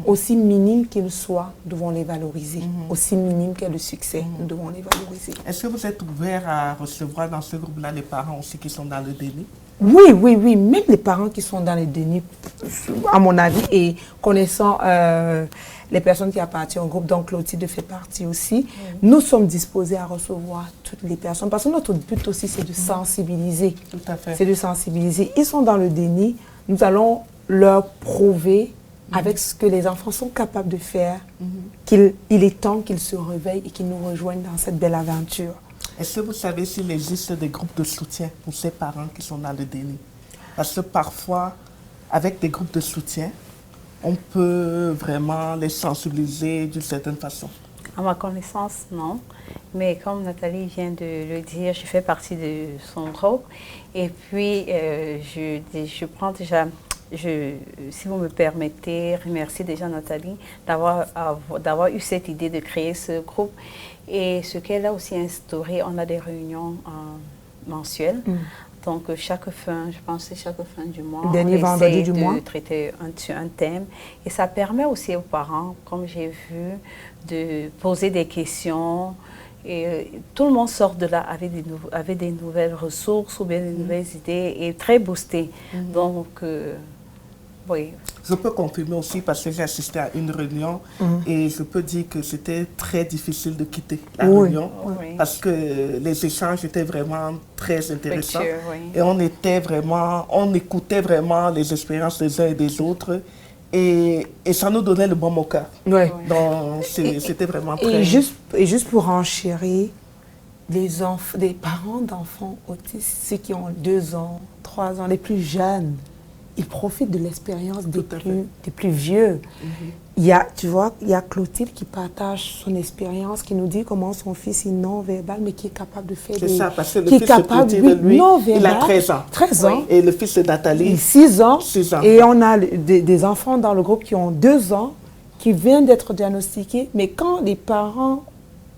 Aussi minimes qu'ils soient, nous devons les valoriser. Aussi minimes qu'est le succès, nous devons les valoriser. Est-ce que vous êtes ouvert à recevoir dans ce groupe-là les parents aussi qui sont dans le déni? Oui. Même les parents qui sont dans le déni, à mon avis, et connaissant les personnes qui appartiennent au groupe, dont Clotilde fait partie aussi, nous sommes disposés à recevoir toutes les personnes. Parce que notre but aussi, c'est de sensibiliser. Tout à fait. C'est de sensibiliser. Ils sont dans le déni. Nous allons leur prouver avec ce que les enfants sont capables de faire, qu'il est temps qu'ils se réveillent et qu'ils nous rejoignent dans cette belle aventure. Est-ce que vous savez s'il existe des groupes de soutien pour ces parents qui sont dans le déni? Parce que parfois, avec des groupes de soutien, on peut vraiment les sensibiliser d'une certaine façon. À ma connaissance, non. Mais comme Nathalie vient de le dire, je fais partie de son groupe. Et puis, je prends déjà, si vous me permettez, remercier déjà Nathalie d'avoir eu cette idée de créer ce groupe. Et ce qu'elle a aussi instauré, on a des réunions mensuelles. Donc, chaque fin du mois, Dernier vendredi du mois, traiter un thème. Et ça permet aussi aux parents, comme j'ai vu, de poser des questions. Et tout le monde sort de là avec des nouvelles ressources ou bien des nouvelles idées et très boosté. Donc, oui. Je peux confirmer aussi parce que j'ai assisté à une réunion et je peux dire que c'était très difficile de quitter la réunion parce que les échanges étaient vraiment très intéressants et on écoutait vraiment les expériences des uns et des autres et ça nous donnait le baume au cœur. Ouais. Donc c'était vraiment très... Et juste pour enchérir, des parents d'enfants autistes, ceux qui ont 2 ans, 3 ans, les plus jeunes, ils profitent de l'expérience des plus vieux. Il y a Clotilde qui partage son expérience, qui nous dit comment son fils est non-verbal, mais qui est capable de faire C'est ça, parce que le qui fils de Clotilde, lui, il a 13 ans. 13 ans. Et le fils de Nathalie, 6 ans. 6 ans. Et on a des enfants dans le groupe qui ont 2 ans, qui viennent d'être diagnostiqués. Mais quand les parents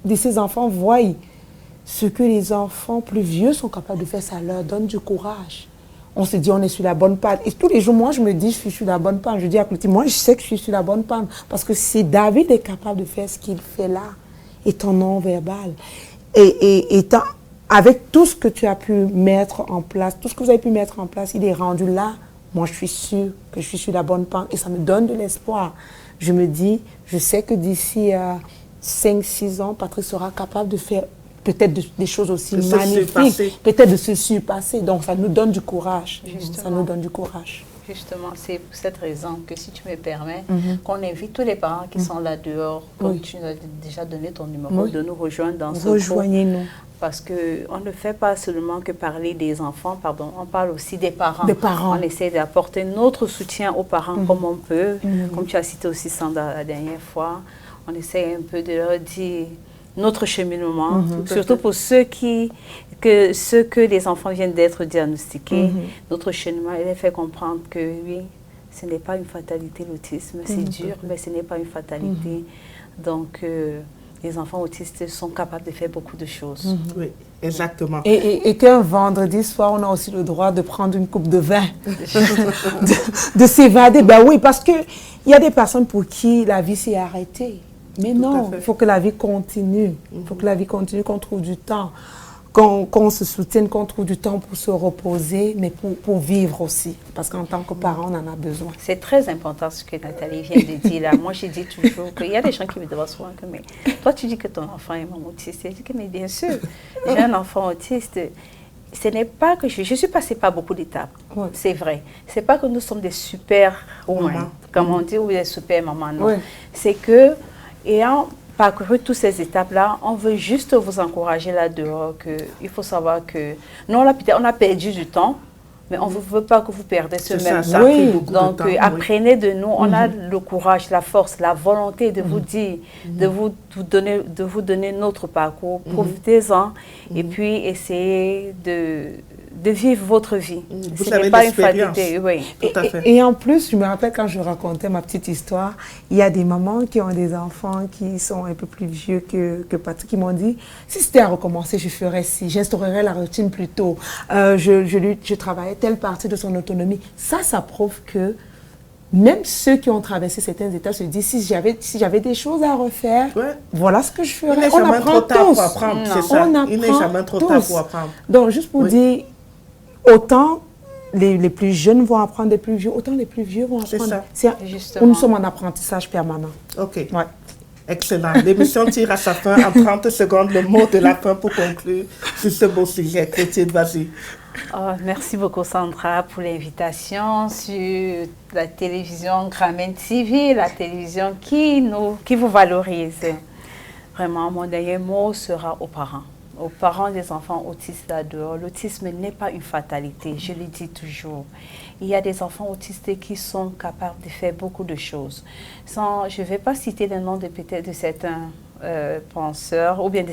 de ces enfants voient ce que les enfants plus vieux sont capables de faire, ça leur donne du courage. On se dit, on est sur la bonne pente. Et tous les jours, moi, je me dis, je suis sur la bonne pente. Je dis à Clotilde, moi, je sais que je suis sur la bonne pente. Parce que si David est capable de faire ce qu'il fait là, étant non-verbal, et avec tout ce que tu as pu mettre en place, tout ce que vous avez pu mettre en place, il est rendu là. Moi, je suis sûre que je suis sur la bonne pente. Et ça me donne de l'espoir. Je me dis, je sais que d'ici 5-6 ans, Patrice sera capable de faire peut-être des choses aussi magnifiques, peut-être de se surpasser. Donc, ça nous donne du courage. Ça nous donne du courage. Justement, c'est pour cette raison que, si tu me permets, qu'on invite tous les parents qui sont là dehors, comme tu nous as déjà donné ton numéro, de nous rejoindre dans ce groupe. Rejoignez-nous. Parce qu'on ne fait pas seulement que parler des enfants, on parle aussi des parents. Des parents. On essaie d'apporter notre soutien aux parents comme on peut. Comme tu as cité aussi Sandra la dernière fois, on essaie un peu de leur dire notre cheminement, surtout pour ceux que les enfants viennent d'être diagnostiqués. Notre cheminement, il les fait comprendre que oui, ce n'est pas une fatalité l'autisme, c'est dur, mais ce n'est pas une fatalité. Donc, les enfants autistes sont capables de faire beaucoup de choses. Oui, exactement. Et qu'un vendredi soir, on a aussi le droit de prendre une coupe de vin, de s'évader. Ben oui, parce qu'il y a des personnes pour qui la vie s'est arrêtée. Mais non, il faut que la vie continue. Il faut que la vie continue, qu'on trouve du temps, qu'on se soutienne, qu'on trouve du temps pour se reposer, mais pour vivre aussi. Parce qu'en tant que parent, on en a besoin. C'est très important ce que Nathalie vient de dire là. Moi, je dis toujours qu'il y a des gens qui me demandent souvent que, mais toi, tu dis que ton enfant est autiste. Je dis que, mais bien sûr, j'ai un enfant autiste. Ce n'est pas que je suis passée par beaucoup d'étapes, c'est vrai. Ce n'est pas que nous sommes des super women, comme on dit, ou des super mamans, non. C'est que, ayant parcouru toutes ces étapes-là, on veut juste vous encourager là-dehors. Il faut savoir que nous, on a perdu du temps, mais on ne veut pas que vous perdez ce même temps. Donc, apprenez de nous. On a le courage, la force, la volonté de vous dire, de vous donner notre parcours. Profitez-en et puis essayez de vivre votre vie. Vous avez pas une fatalité. Tout à fait. Et en plus, je me rappelle quand je racontais ma petite histoire, il y a des mamans qui ont des enfants qui sont un peu plus vieux que Patrick, qui m'ont dit, si c'était à recommencer, je ferais ci, j'instaurerais la routine plus tôt, je travaillais telle partie de son autonomie. Ça prouve que même ceux qui ont traversé certains états se disent, si j'avais des choses à refaire, voilà ce que je ferais. On apprend tous. Il n'est jamais trop tard pour apprendre. Donc, juste pour dire, autant les plus jeunes vont apprendre des plus vieux, autant les plus vieux vont apprendre. Nous sommes en apprentissage permanent. OK. Excellent. L'émission tire à sa fin en 30 secondes. Le mot de la fin pour conclure sur ce beau sujet. Clotilde, vas-y. Merci beaucoup, Sandra, pour l'invitation sur la télévision Grameen TV, la télévision qui vous valorise. Vraiment, mon dernier mot sera aux parents. aux parents des enfants autistes là-dehors, l'autisme n'est pas une fatalité, je le dis toujours. Il y a des enfants autistes qui sont capables de faire beaucoup de choses. Je ne vais pas citer le nom peut-être de certains penseurs ou bien de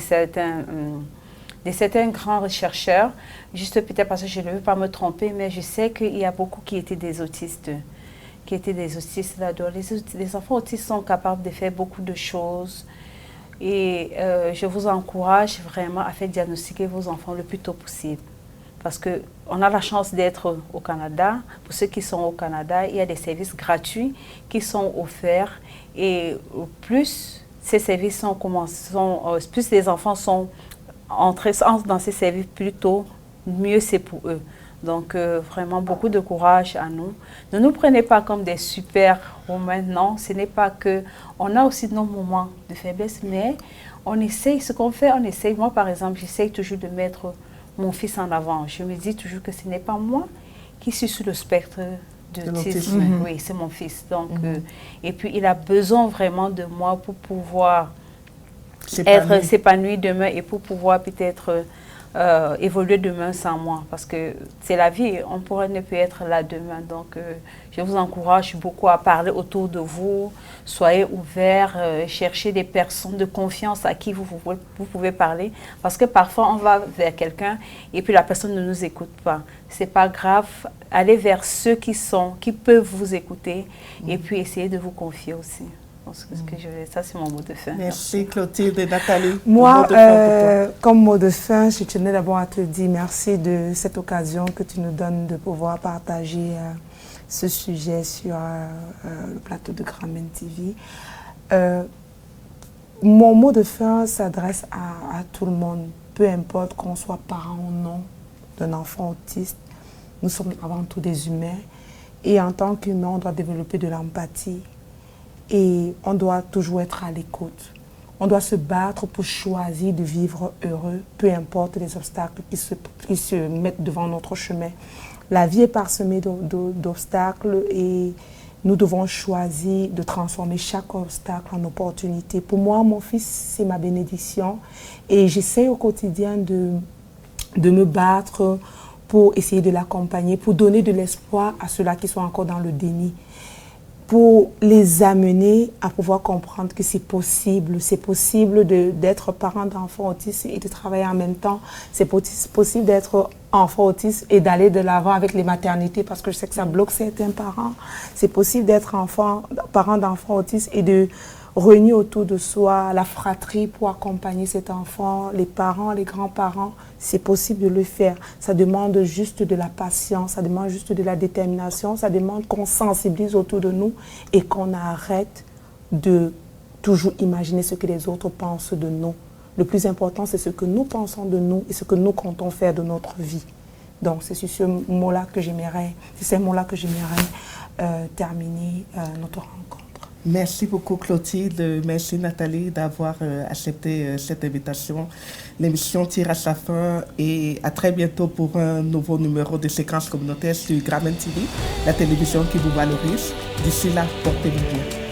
certains grands chercheurs, juste peut-être parce que je ne veux pas me tromper, mais je sais qu'il y a beaucoup qui étaient des autistes là-dedans. Les enfants autistes sont capables de faire beaucoup de choses et je vous encourage vraiment à faire diagnostiquer vos enfants le plus tôt possible. Parce qu'on a la chance d'être au Canada. Pour ceux qui sont au Canada, il y a des services gratuits qui sont offerts et plus ces services plus les enfants sont entrés dans ces services plus tôt, mieux c'est pour eux. Donc, vraiment, beaucoup de courage à nous. Ne nous prenez pas comme des super-women, non. Ce n'est pas que... On a aussi nos moments de faiblesse, mais on essaye. Ce qu'on fait, on essaye. Moi, par exemple, j'essaye toujours de mettre mon fils en avant. Je me dis toujours que ce n'est pas moi qui suis sur le spectre de l'autisme. Oui, c'est mon fils. Donc, et puis, il a besoin vraiment de moi pour pouvoir être s'épanouir demain et pour pouvoir peut-être... évoluer demain sans moi, parce que c'est la vie, on ne peut être là demain. Donc, je vous encourage beaucoup à parler autour de vous, soyez ouverts, cherchez des personnes de confiance à qui vous pouvez parler, parce que parfois on va vers quelqu'un et puis la personne ne nous écoute pas. C'est pas grave, allez vers ceux qui peuvent vous écouter et puis essayez de vous confier aussi. Ça, c'est mon mot de fin. Merci Clotilde et Nathalie. Moi, comme mot de fin, je tenais d'abord à te dire merci de cette occasion que tu nous donnes de pouvoir partager ce sujet sur le plateau de Grameen TV. Mon mot de fin s'adresse à tout le monde, peu importe qu'on soit parent ou non d'un enfant autiste. Nous sommes avant tout des humains et en tant qu'humains, on doit développer de l'empathie. Et on doit toujours être à l'écoute. On doit se battre pour choisir de vivre heureux, peu importe les obstacles qui se mettent devant notre chemin. La vie est parsemée d'obstacles et nous devons choisir de transformer chaque obstacle en opportunité. Pour moi, mon fils, c'est ma bénédiction et j'essaie au quotidien de me battre pour essayer de l'accompagner, pour donner de l'espoir à ceux-là qui sont encore dans le déni, pour les amener à pouvoir comprendre que c'est possible d'être parent d'enfants autistes et de travailler en même temps. C'est possible d'être enfant autiste et d'aller de l'avant avec les maternités parce que je sais que ça bloque certains parents. C'est possible d'être parent d'enfants autistes et de réunir autour de soi la fratrie pour accompagner cet enfant, les parents, les grands-parents. C'est possible de le faire. Ça demande juste de la patience, ça demande juste de la détermination, ça demande qu'on sensibilise autour de nous et qu'on arrête de toujours imaginer ce que les autres pensent de nous. Le plus important, c'est ce que nous pensons de nous et ce que nous comptons faire de notre vie. Donc, c'est sur ces mots-là que j'aimerais terminer notre rencontre. Merci beaucoup Clotilde, merci Nathalie d'avoir accepté cette invitation. L'émission tire à sa fin et à très bientôt pour un nouveau numéro de Séquences communautaires sur Grameen TV, la télévision qui vous valorise. D'ici là, portez-vous bien.